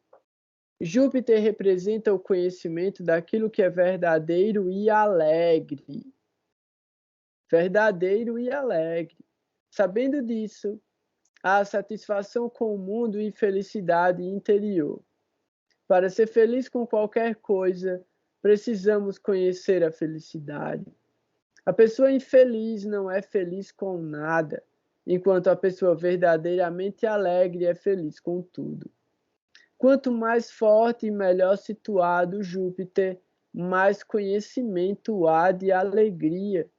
Júpiter representa o conhecimento daquilo que é verdadeiro e alegre. Verdadeiro e alegre. Sabendo disso, há satisfação com o mundo e felicidade interior. Para ser feliz com qualquer coisa, precisamos conhecer a felicidade. A pessoa infeliz não é feliz com nada, enquanto a pessoa verdadeiramente alegre é feliz com tudo. Quanto mais forte e melhor situado Júpiter, mais conhecimento há de alegria.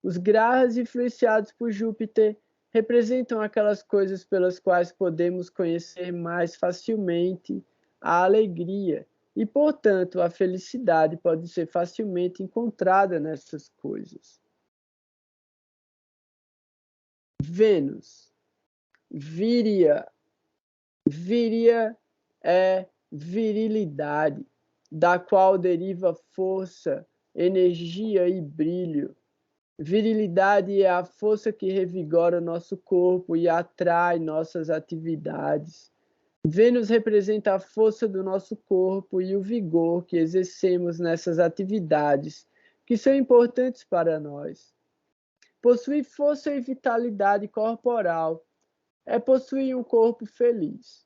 Os grahas influenciados por Júpiter representam aquelas coisas pelas quais podemos conhecer mais facilmente a alegria e, portanto, a felicidade pode ser facilmente encontrada nessas coisas. Vênus. Víria. Víria é virilidade, da qual deriva força, energia e brilho. Virilidade é a força que revigora nosso corpo e atrai nossas atividades. Vênus representa a força do nosso corpo e o vigor que exercemos nessas atividades que são importantes para nós. Possuir força e vitalidade corporal é possuir um corpo feliz.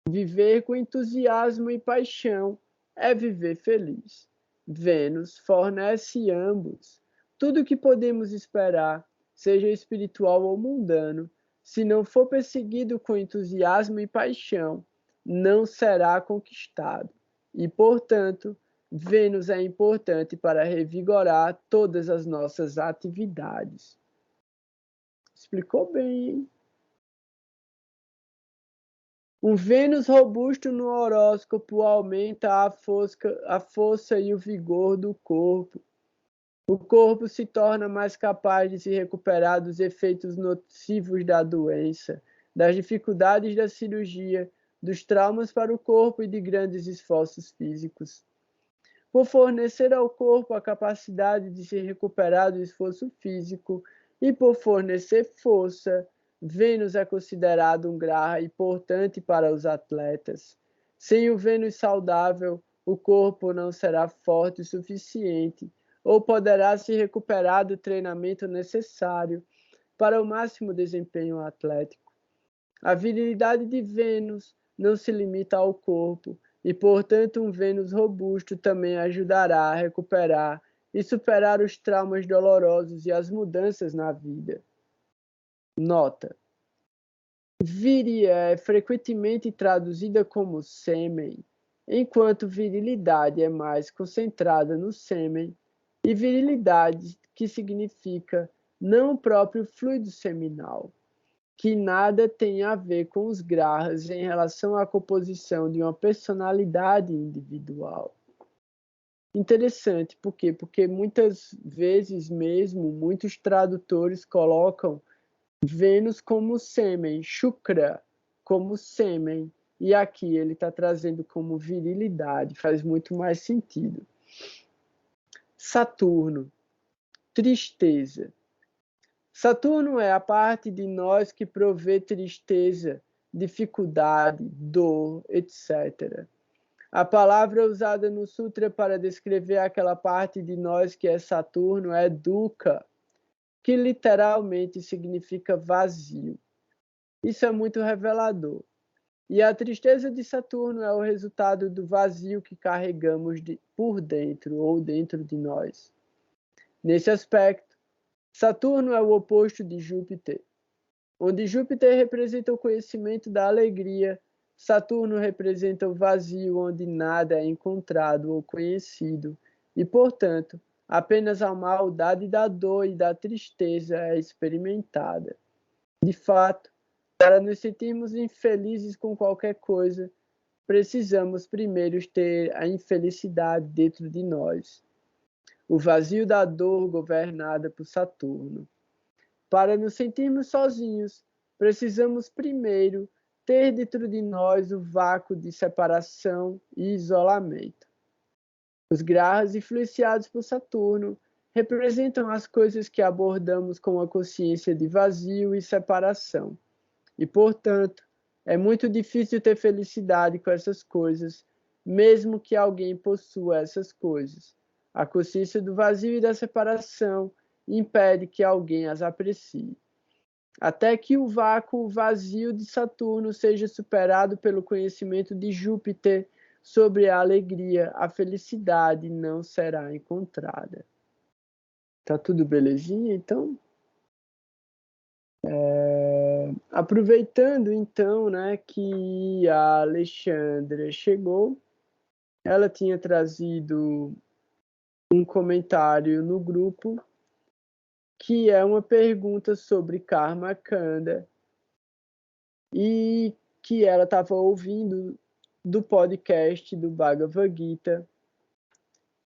Viver com entusiasmo e paixão é viver feliz. Vênus fornece ambos. Tudo o que podemos esperar, seja espiritual ou mundano, se não for perseguido com entusiasmo e paixão, não será conquistado. E, portanto, Vênus é importante para revigorar todas as nossas atividades. Explicou bem, hein? Um Vênus robusto no horóscopo aumenta a força e o vigor do corpo. O corpo se torna mais capaz de se recuperar dos efeitos nocivos da doença, das dificuldades da cirurgia, dos traumas para o corpo e de grandes esforços físicos. Por fornecer ao corpo a capacidade de se recuperar do esforço físico e por fornecer força, Vênus é considerado um graha importante para os atletas. Sem o Vênus saudável, o corpo não será forte o suficiente ou poderá se recuperar do treinamento necessário para o máximo desempenho atlético. A virilidade de Vênus não se limita ao corpo e, portanto, um Vênus robusto também ajudará a recuperar e superar os traumas dolorosos e as mudanças na vida. Nota: Viria é frequentemente traduzida como sêmen, enquanto virilidade é mais concentrada no sêmen, e virilidade, que significa não o próprio fluido seminal, que nada tem a ver com os grahas em relação à composição de uma personalidade individual. Interessante, por quê? Porque muitas vezes mesmo, muitos tradutores colocam Vênus como sêmen, Shukra como sêmen, e aqui ele está trazendo como virilidade, faz muito mais sentido. Saturno, tristeza. Saturno é a parte de nós que provê tristeza, dificuldade, dor, etc. A palavra usada no Sutra para descrever aquela parte de nós que é Saturno é dukkha, que literalmente significa vazio. Isso é muito revelador. E a tristeza de Saturno é o resultado do vazio que carregamos por dentro ou dentro de nós. Nesse aspecto, Saturno é o oposto de Júpiter. Onde Júpiter representa o conhecimento da alegria, Saturno representa o vazio onde nada é encontrado ou conhecido, e, portanto, apenas a maldade da dor e da tristeza é experimentada. De fato, para nos sentirmos infelizes com qualquer coisa, precisamos primeiro ter a infelicidade dentro de nós. O vazio da dor governada por Saturno. Para nos sentirmos sozinhos, precisamos primeiro ter dentro de nós o vácuo de separação e isolamento. Os grahas influenciados por Saturno representam as coisas que abordamos com a consciência de vazio e separação. E, portanto, é muito difícil ter felicidade com essas coisas, mesmo que alguém possua essas coisas. A consciência do vazio e da separação impede que alguém as aprecie. Até que o vácuo vazio de Saturno seja superado pelo conhecimento de Júpiter sobre a alegria, a felicidade não será encontrada. Tá tudo belezinha, então? Aproveitando, então, né, que a Alexandra chegou, ela tinha trazido um comentário no grupo que é uma pergunta sobre Karma Kanda e que ela estava ouvindo do podcast do Bhagavad Gita.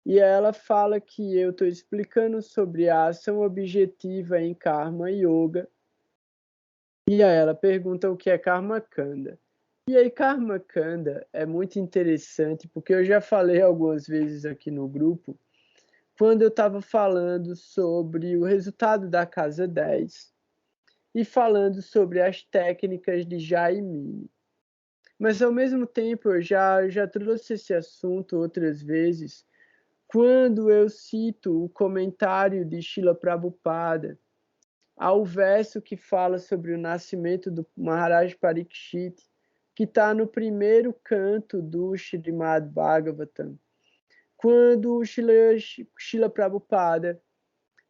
E ela fala que eu estou explicando sobre a ação objetiva em Karma Yoga. E aí ela pergunta o que é Karma Kanda. E aí Karma Kanda é muito interessante, porque eu já falei algumas vezes aqui no grupo, quando eu estava falando sobre o resultado da casa 10 e falando sobre as técnicas de Jaimini. Mas, ao mesmo tempo, eu já trouxe esse assunto outras vezes, quando eu cito o comentário de Srila Prabhupada ao verso que fala sobre o nascimento do Maharaj Parikshit, que está no primeiro canto do Srimad Bhagavatam, quando o Srila Prabhupada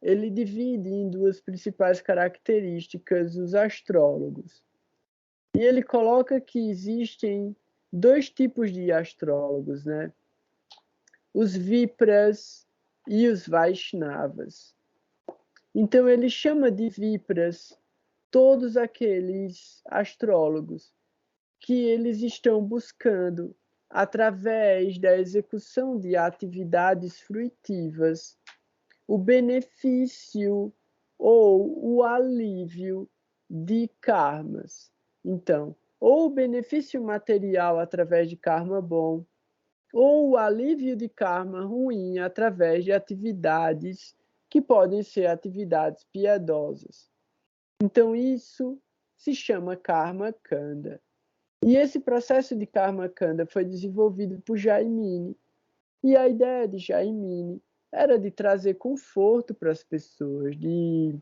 ele divide em duas principais características os astrólogos. E ele coloca que existem dois tipos de astrólogos, né? Os Vipras e os Vaishnavas. Então ele chama de Vipras todos aqueles astrólogos que eles estão buscando, através da execução de atividades fruitivas, o benefício ou o alívio de karmas. Então, ou o benefício material através de karma bom, ou o alívio de karma ruim através de atividades que podem ser atividades piedosas. Então, isso se chama Karma Kanda. E esse processo de Karma Kanda foi desenvolvido por Jaimini. E a ideia de Jaimini era de trazer conforto para as pessoas, de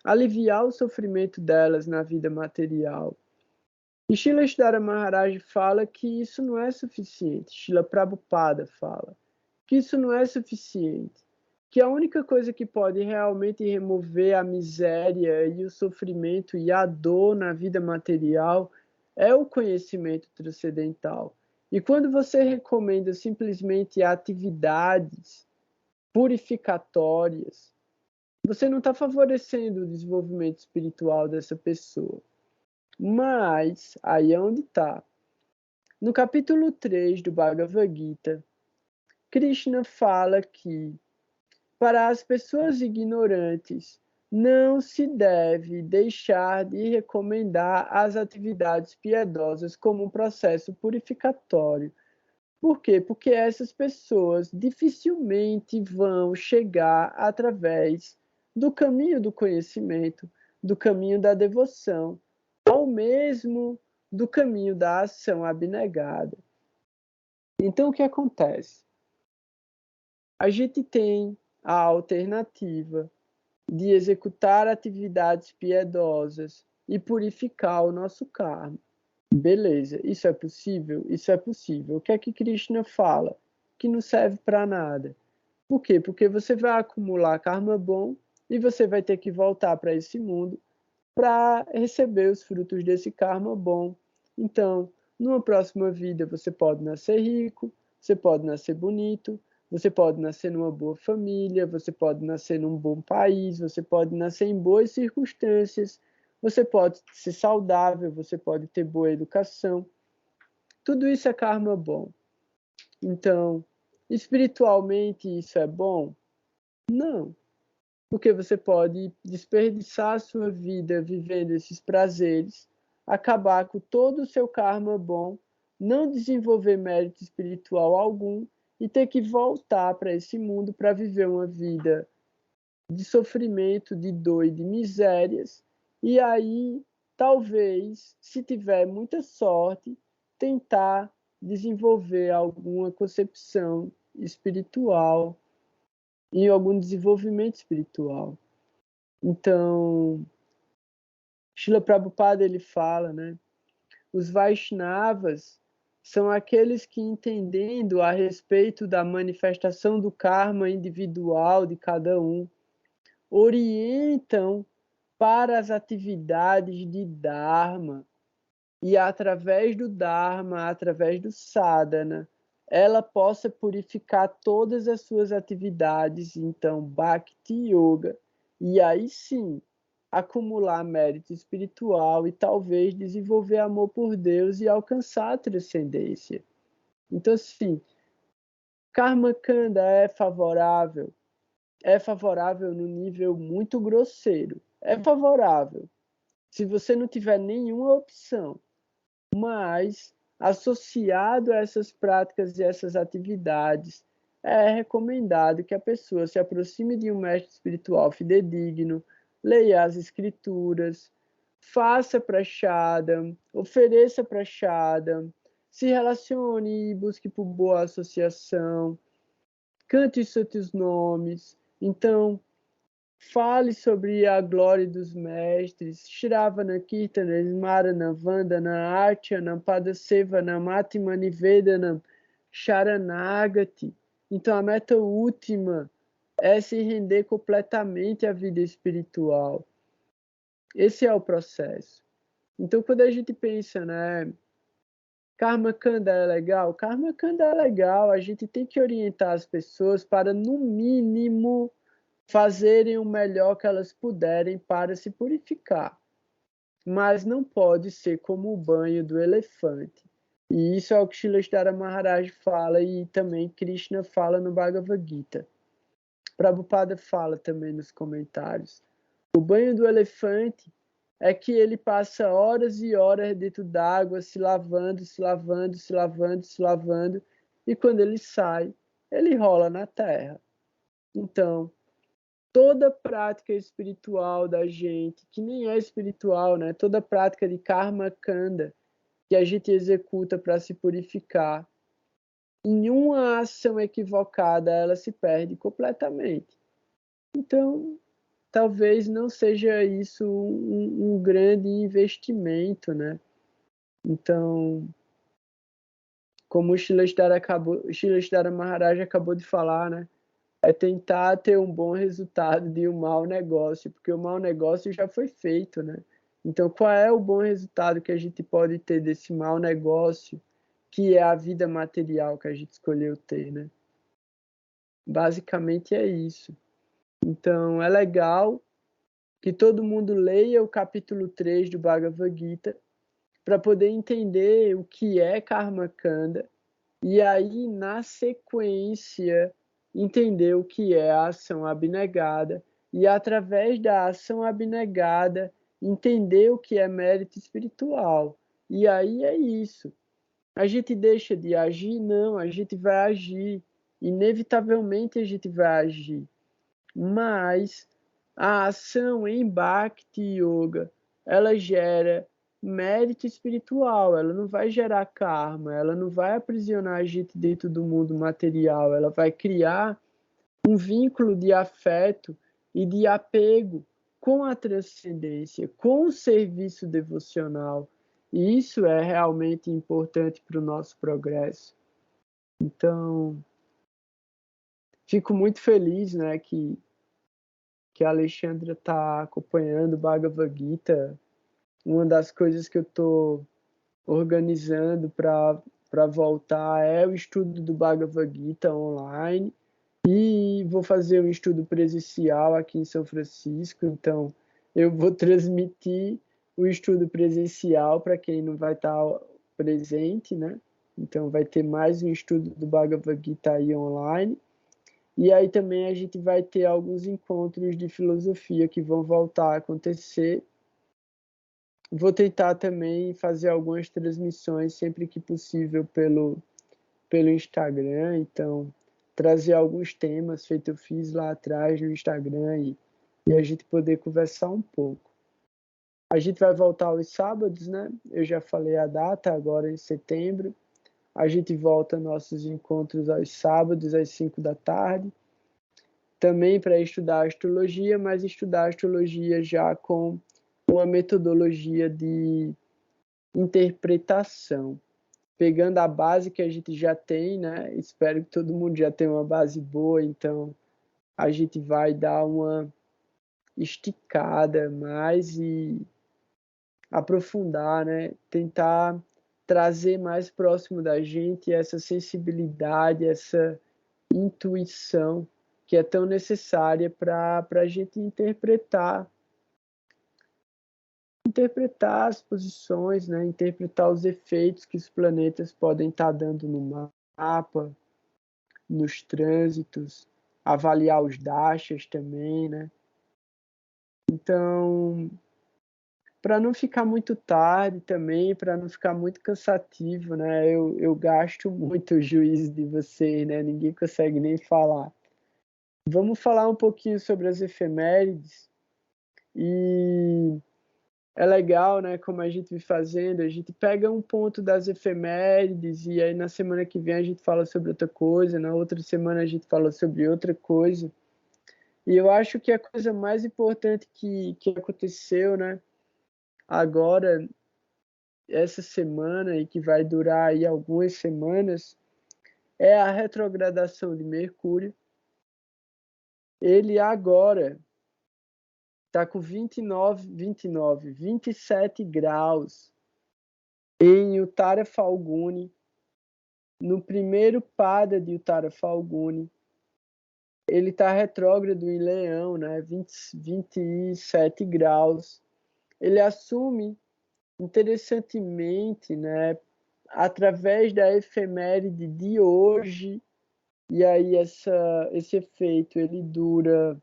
aliviar o sofrimento delas na vida material. E Srila Sridhara Maharaj fala que isso não é suficiente. Srila Prabhupada fala que isso não é suficiente. Que a única coisa que pode realmente remover a miséria e o sofrimento e a dor na vida material é o conhecimento transcendental. E quando você recomenda simplesmente atividades purificatórias, você não está favorecendo o desenvolvimento espiritual dessa pessoa. Mas, aí é onde está. No capítulo 3 do Bhagavad Gita, Krishna fala que, para as pessoas ignorantes, não se deve deixar de recomendar as atividades piedosas como um processo purificatório. Por quê? Porque essas pessoas dificilmente vão chegar através do caminho do conhecimento, do caminho da devoção, ou mesmo do caminho da ação abnegada. Então, o que acontece? A gente tem a alternativa de executar atividades piedosas e purificar o nosso karma. Beleza, isso é possível? Isso é possível. O que é que Krishna fala? Que não serve para nada. Por quê? Porque você vai acumular karma bom e você vai ter que voltar para esse mundo para receber os frutos desse karma bom. Então, numa próxima vida, você pode nascer rico, você pode nascer bonito, você pode nascer numa boa família, você pode nascer num bom país, você pode nascer em boas circunstâncias, você pode ser saudável, você pode ter boa educação. Tudo isso é karma bom. Então, espiritualmente isso é bom? Não. Porque você pode desperdiçar a sua vida vivendo esses prazeres, acabar com todo o seu karma bom, não desenvolver mérito espiritual algum e ter que voltar para esse mundo para viver uma vida de sofrimento, de dor e de misérias. E aí, talvez, se tiver muita sorte, tentar desenvolver alguma concepção espiritual e algum desenvolvimento espiritual. Então, Srila Prabhupada ele fala, né? Os Vaishnavas são aqueles que, entendendo a respeito da manifestação do karma individual de cada um, orientam para as atividades de Dharma e, através do Dharma, através do Sadhana, ela possa purificar todas as suas atividades, então, Bhakti Yoga, e aí sim, acumular mérito espiritual e talvez desenvolver amor por Deus e alcançar a transcendência. Então, sim, Karma Kanda é favorável no nível muito grosseiro. É favorável se você não tiver nenhuma opção, mas associado a essas práticas e essas atividades, é recomendado que a pessoa se aproxime de um mestre espiritual fidedigno, leia as escrituras, faça prachada, ofereça prachada, se relacione e busque por boa associação, cante os seus nomes. Então, fale sobre a glória dos mestres, Shravana, Kirtana, Smarana, Vandana, Archana, Padasevana, Matimani, Vedana, Sharanagati. Então, a meta última é se render completamente à vida espiritual. Esse é o processo. Então, quando a gente pensa, né, Karma Kanda é legal? Karma Kanda é legal. A gente tem que orientar as pessoas para, no mínimo, fazerem o melhor que elas puderem para se purificar. Mas não pode ser como o banho do elefante. E isso é o que Shrila Maharaj fala e também Krishna fala no Bhagavad Gita. Prabhupada fala também nos comentários. O banho do elefante é que ele passa horas e horas dentro d'água, se lavando, se lavando, se lavando, se lavando, e quando ele sai, ele rola na terra. Então, toda prática espiritual da gente, que nem é espiritual, né? Toda prática de karma kanda que a gente executa para se purificar, em uma ação equivocada, ela se perde completamente. Então, talvez não seja isso um grande investimento, né? Então, como o Shrila Maharaj acabou de falar, né? É tentar ter um bom resultado de um mau negócio, porque o mau negócio já foi feito, né? Então, qual é o bom resultado que a gente pode ter desse mau negócio, que é a vida material que a gente escolheu ter, né? Basicamente é isso. Então, é legal que todo mundo leia o capítulo 3 do Bhagavad Gita para poder entender o que é Karma Kanda e aí, na sequência, entender o que é a ação abnegada e, através da ação abnegada, entender o que é mérito espiritual. E aí é isso. A gente deixa de agir? Não, a gente vai agir. Inevitavelmente a gente vai agir. Mas a ação em Bhakti Yoga, ela gera mérito espiritual, ela não vai gerar karma, ela não vai aprisionar a gente dentro do mundo material, ela vai criar um vínculo de afeto e de apego com a transcendência, com o serviço devocional. E isso é realmente importante para o nosso progresso. Então, fico muito feliz, né, que a Alexandra está acompanhando o Bhagavad Gita. Uma das coisas que eu estou organizando para voltar é o estudo do Bhagavad Gita online. E vou fazer um estudo presencial aqui em São Francisco. Então, eu vou transmitir o estudo presencial para quem não vai estar presente, né? Então, vai ter mais um estudo do Bhagavad Gita aí online. E aí também a gente vai ter alguns encontros de filosofia que vão voltar a acontecer. Vou tentar também fazer algumas transmissões sempre que possível pelo Instagram. Então, trazer alguns temas feitos eu fiz lá atrás no Instagram e a gente poder conversar um pouco. A gente vai voltar aos sábados, né? Eu já falei a data, agora em setembro. A gente volta nossos encontros aos sábados, às 5 da tarde. Também para estudar astrologia, mas estudar astrologia já com uma metodologia de interpretação, pegando a base que a gente já tem, né? Espero que todo mundo já tenha uma base boa, então a gente vai dar uma esticada mais e aprofundar, né? Tentar trazer mais próximo da gente essa sensibilidade, essa intuição que é tão necessária para a gente interpretar as posições, né? Interpretar os efeitos que os planetas podem estar dando no mapa, nos trânsitos, avaliar os dashas também, né? Então, para não ficar muito tarde também, para não ficar muito cansativo, né? Eu gasto muito o juízo de vocês, né? Ninguém consegue nem falar. Vamos falar um pouquinho sobre as efemérides. E é legal, né, como a gente vem fazendo, a gente pega um ponto das efemérides e aí na semana que vem a gente fala sobre outra coisa, na outra semana a gente fala sobre outra coisa. E eu acho que a coisa mais importante que aconteceu, né, agora, essa semana e que vai durar aí algumas semanas, é a retrogradação de Mercúrio. Ele agora está com 27 graus em Uttara Falguni, no primeiro pada de Uttara Falguni. Ele está retrógrado em Leão, né? 27 graus. Ele assume, interessantemente, né, através da efeméride de hoje, e aí esse efeito ele dura...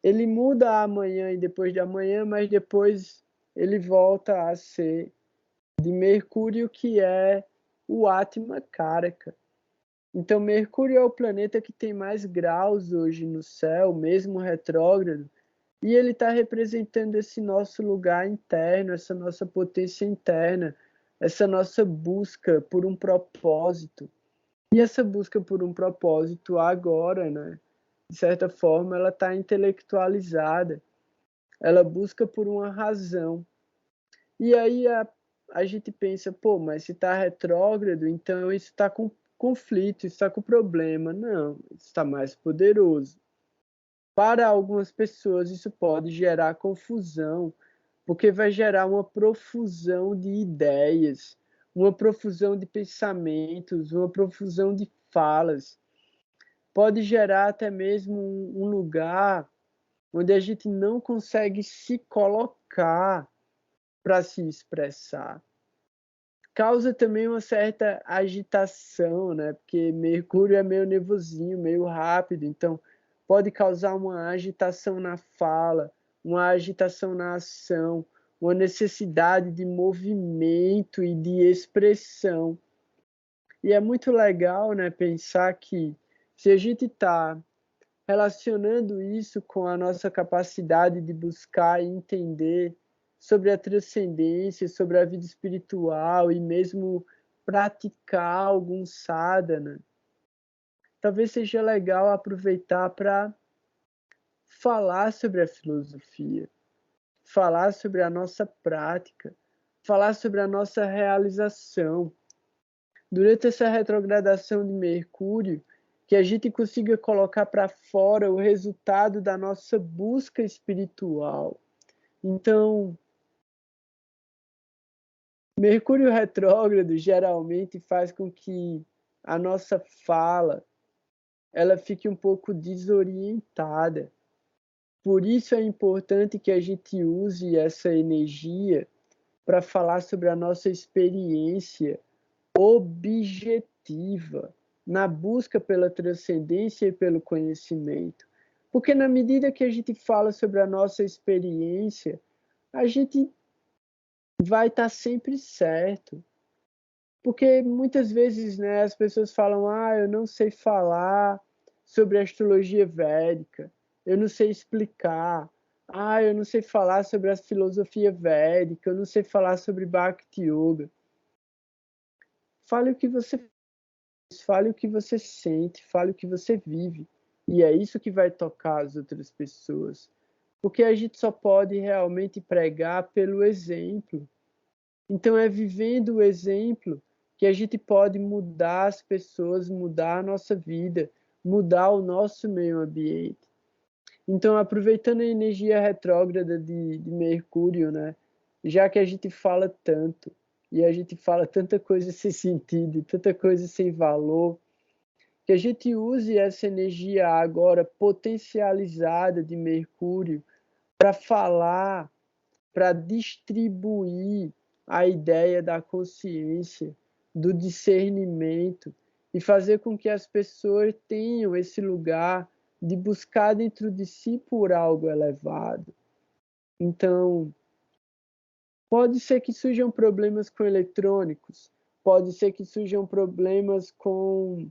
ele muda amanhã e depois de amanhã, mas depois ele volta a ser de Mercúrio, que é o Atma Karaka. Então, Mercúrio é o planeta que tem mais graus hoje no céu, mesmo retrógrado, e ele está representando esse nosso lugar interno, essa nossa potência interna, essa nossa busca por um propósito. E essa busca por um propósito agora, né, de certa forma, ela está intelectualizada, ela busca por uma razão. E aí a gente pensa, pô, mas se está retrógrado, então isso está com conflito, isso está com problema. Não, isso está mais poderoso. Para algumas pessoas isso pode gerar confusão, porque vai gerar uma profusão de ideias, uma profusão de pensamentos, uma profusão de falas. Pode gerar até mesmo um lugar onde a gente não consegue se colocar para se expressar. Causa também uma certa agitação, né? Porque Mercúrio é meio nervosinho, meio rápido, então pode causar uma agitação na fala, uma agitação na ação, uma necessidade de movimento e de expressão. E é muito legal, né, pensar que se a gente está relacionando isso com a nossa capacidade de buscar e entender sobre a transcendência, sobre a vida espiritual e mesmo praticar algum sadhana, talvez seja legal aproveitar para falar sobre a filosofia, falar sobre a nossa prática, falar sobre a nossa realização. Durante essa retrogradação de Mercúrio, que a gente consiga colocar para fora o resultado da nossa busca espiritual. Então, Mercúrio retrógrado geralmente faz com que a nossa fala ela fique um pouco desorientada. Por isso é importante que a gente use essa energia para falar sobre a nossa experiência objetiva na busca pela transcendência e pelo conhecimento. Porque na medida que a gente fala sobre a nossa experiência, a gente vai estar sempre certo. Porque muitas vezes, né, as pessoas falam, eu não sei falar sobre a astrologia védica, eu não sei explicar, eu não sei falar sobre a filosofia védica, eu não sei falar sobre Bhakti Yoga. Fale o que você fale o que você sente, fale o que você vive. E é isso que vai tocar as outras pessoas. Porque a gente só pode realmente pregar pelo exemplo. Então é vivendo o exemplo que a gente pode mudar as pessoas, mudar a nossa vida, mudar o nosso meio ambiente. Então, aproveitando a energia retrógrada de Mercúrio, né? Já que a gente fala tanto, e a gente fala tanta coisa sem sentido, tanta coisa sem valor, que a gente use essa energia agora potencializada de Mercúrio para falar, para distribuir a ideia da consciência, do discernimento e fazer com que as pessoas tenham esse lugar de buscar dentro de si por algo elevado. Então, pode ser que surjam problemas com eletrônicos, pode ser que surjam problemas com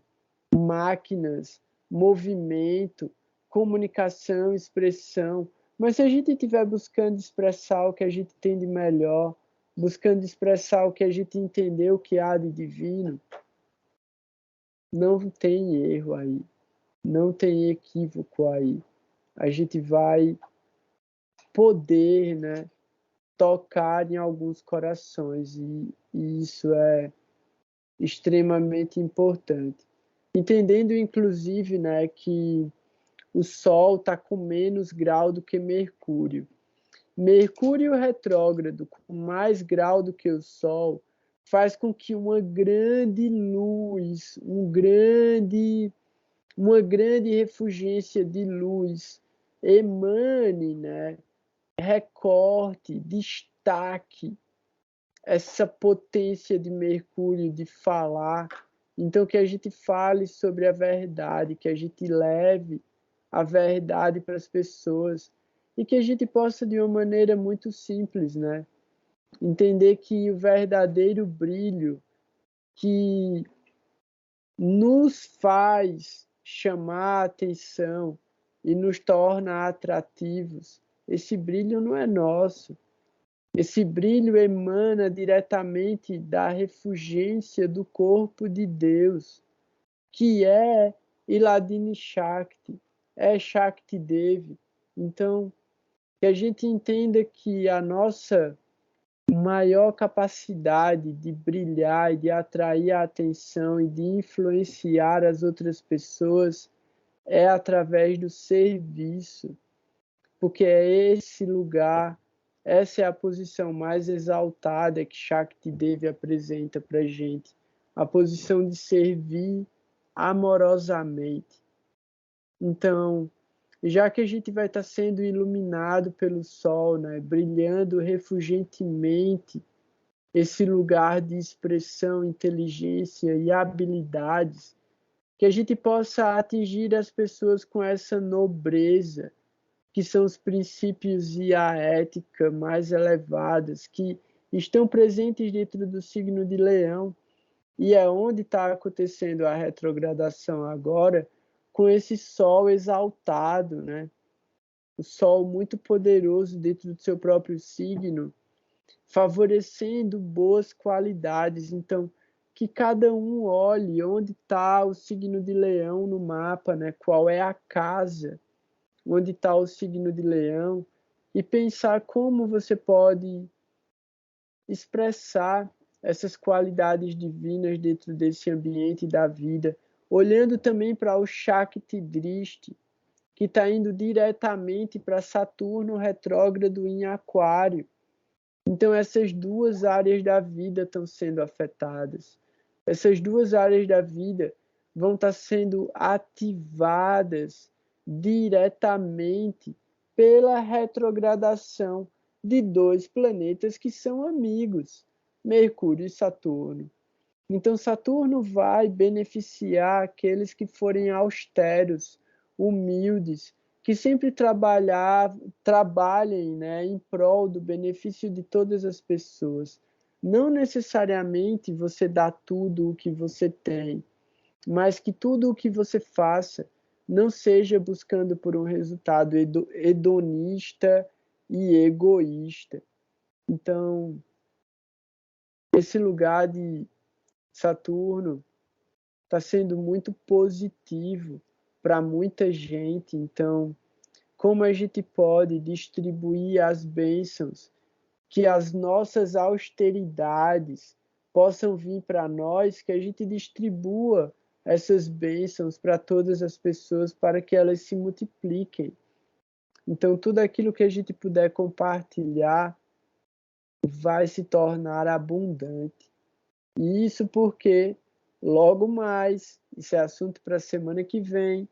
máquinas, movimento, comunicação, expressão, Mas se a gente estiver buscando expressar o que a gente tem de melhor, buscando expressar o que a gente entendeu que há de divino, não tem erro aí, não tem equívoco aí. A gente vai poder, né, tocar em alguns corações e isso é extremamente importante. Entendendo, inclusive, né, que o Sol está com menos grau do que Mercúrio. Mercúrio retrógrado, com mais grau do que o Sol, faz com que uma grande luz, uma grande refulgência de luz emane, né, recorte, destaque essa potência de Mercúrio de falar. Então, que a gente fale sobre a verdade, que a gente leve a verdade para as pessoas e que a gente possa, de uma maneira muito simples, né, entender que o verdadeiro brilho que nos faz chamar a atenção e nos torna atrativos, esse brilho não é nosso. Esse brilho emana diretamente da refulgência do corpo de Deus, que é Iladini Shakti, é Shakti Devi. Então, que a gente entenda que a nossa maior capacidade de brilhar e de atrair a atenção e de influenciar as outras pessoas é através do serviço, porque é esse lugar, essa é a posição mais exaltada que Shakti Devi apresenta para a gente, a posição de servir amorosamente. Então, já que a gente vai estar sendo iluminado pelo sol, né, brilhando refugentemente esse lugar de expressão, inteligência e habilidades, que a gente possa atingir as pessoas com essa nobreza, que são os princípios e a ética mais elevadas, que estão presentes dentro do signo de Leão, e é onde está acontecendo a retrogradação agora, com esse sol exaltado, né? O sol muito poderoso dentro do seu próprio signo, favorecendo boas qualidades. Então, que cada um olhe onde está o signo de Leão no mapa, né? Qual é a casa onde está o signo de Leão, e pensar como você pode expressar essas qualidades divinas dentro desse ambiente da vida, olhando também para o Shakti Drishti, que está indo diretamente para Saturno retrógrado em Aquário. Então, essas duas áreas da vida estão sendo afetadas. Essas duas áreas da vida vão estar sendo ativadas diretamente pela retrogradação de dois planetas que são amigos, Mercúrio e Saturno. Então, Saturno vai beneficiar aqueles que forem austeros, humildes, que sempre trabalhem, né, em prol do benefício de todas as pessoas. Não necessariamente você dá tudo o que você tem, mas que tudo o que você faça não seja buscando por um resultado hedonista e egoísta. Então, esse lugar de Saturno está sendo muito positivo para muita gente. Então, como a gente pode distribuir as bênçãos, que as nossas austeridades possam vir para nós, que a gente distribua essas bênçãos para todas as pessoas, para que elas se multipliquem. Então, tudo aquilo que a gente puder compartilhar vai se tornar abundante. E isso porque, logo mais, isso é assunto para a semana que vem,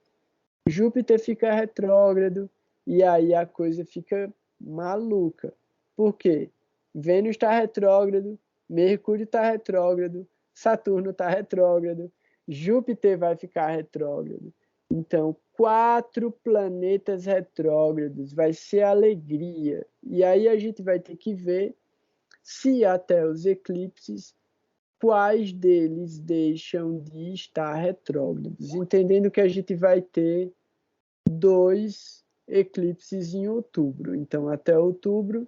Júpiter fica retrógrado e aí a coisa fica maluca. Por quê? Vênus está retrógrado, Mercúrio está retrógrado, Saturno está retrógrado, Júpiter vai ficar retrógrado. Então, 4 planetas retrógrados, vai ser alegria. E aí a gente vai ter que ver se até os eclipses, quais deles deixam de estar retrógrados, entendendo que a gente vai ter 2 eclipses em outubro. Então, até outubro,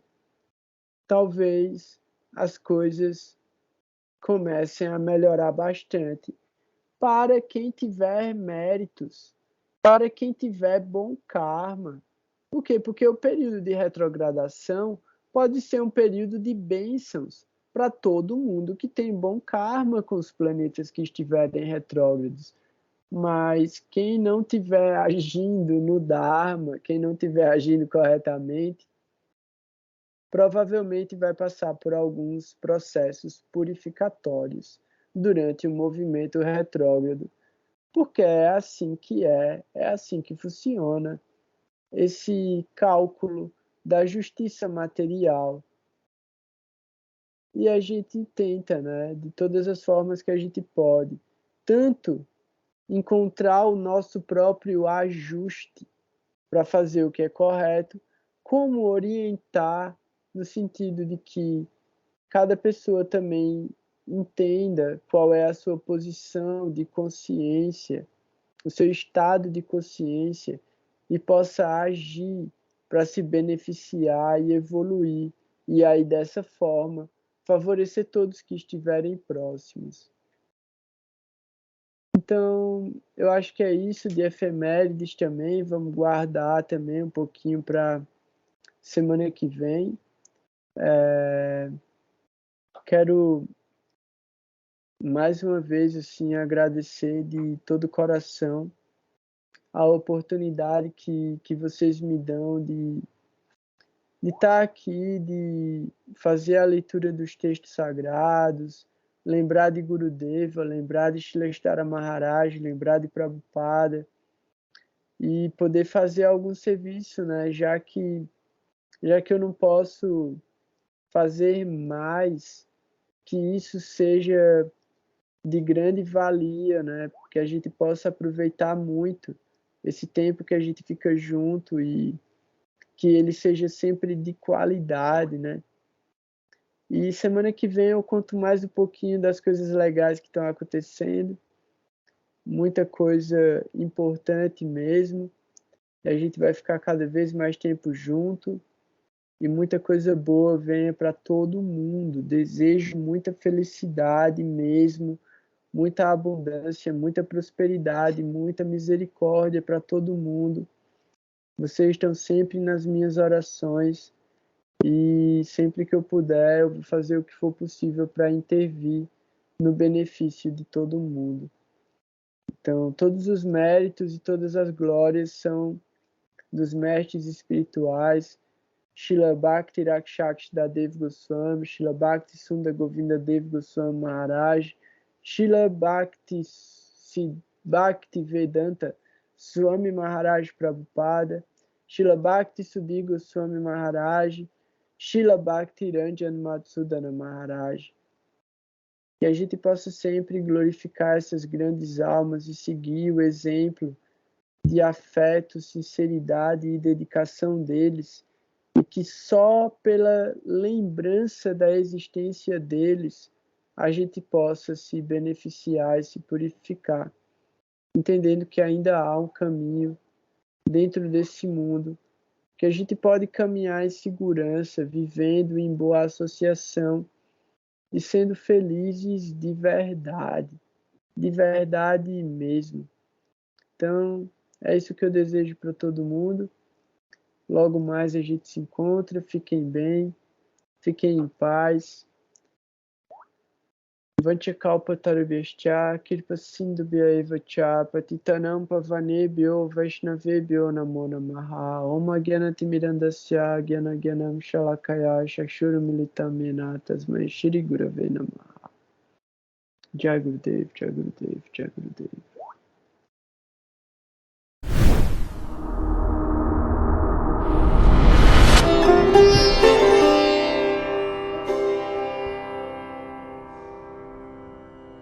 talvez as coisas comecem a melhorar bastante. Para quem tiver méritos, para quem tiver bom karma. Por quê? Porque o período de retrogradação pode ser um período de bênçãos para todo mundo que tem bom karma com os planetas que estiverem retrógrados. Mas quem não estiver agindo no Dharma, quem não estiver agindo corretamente, provavelmente vai passar por alguns processos purificatórios durante o movimento retrógrado, porque é assim que funciona esse cálculo da justiça material. E a gente tenta, né, de todas as formas que a gente pode, tanto encontrar o nosso próprio ajuste para fazer o que é correto, como orientar no sentido de que cada pessoa também entenda qual é a sua posição de consciência, o seu estado de consciência e possa agir para se beneficiar e evoluir. E aí, dessa forma, favorecer todos que estiverem próximos. Então, eu acho que é isso de efemérides também. Vamos guardar também um pouquinho para semana que vem. Quero mais uma vez assim agradecer de todo o coração a oportunidade que vocês me dão de estar aqui, de fazer a leitura dos textos sagrados, lembrar de Gurudeva, lembrar de Srilestara Maharaj, lembrar de Prabhupada e poder fazer algum serviço, né? Já que eu não posso fazer mais, que isso seja de grande valia, né? Porque a gente possa aproveitar muito esse tempo que a gente fica junto e que ele seja sempre de qualidade, né? E semana que vem eu conto mais um pouquinho das coisas legais que estão acontecendo, muita coisa importante mesmo. A gente vai ficar cada vez mais tempo junto e muita coisa boa venha para todo mundo. Desejo muita felicidade mesmo, muita abundância, muita prosperidade, muita misericórdia para todo mundo. Vocês estão sempre nas minhas orações e sempre que eu puder eu vou fazer o que for possível para intervir no benefício de todo mundo. Então, todos os méritos e todas as glórias são dos mestres espirituais, Srila Bhakti Rakshakshdadev Goswami, Srila Bhakti Sundar Govinda Dev Goswami Maharaj, Srila Bhakti Vedanta Swami Maharaj Prabhupada, Srila Bhakti Subhi Goswami Maharaj, Srila Bhakti Ranjan Madhusudana Maharaj. Que a gente possa sempre glorificar essas grandes almas e seguir o exemplo de afeto, sinceridade e dedicação deles, e que só pela lembrança da existência deles a gente possa se beneficiar e se purificar, entendendo que ainda há um caminho dentro desse mundo, que a gente pode caminhar em segurança, vivendo em boa associação e sendo felizes de verdade mesmo. Então, é isso que eu desejo para todo mundo. Logo mais a gente se encontra. Fiquem bem, fiquem em paz. Vanchakalpa tarubhyascha, kirpa sindhubhya eva cha, patitanam pavanebhyo vaishnavebhyo namo namaha. Om gyanatimirandasya gyanaganam shalakaya chakshurumilitam mena tasmai shri gurave namaha. Jai Gurudev, Jai Gurudev, Jai Gurudev.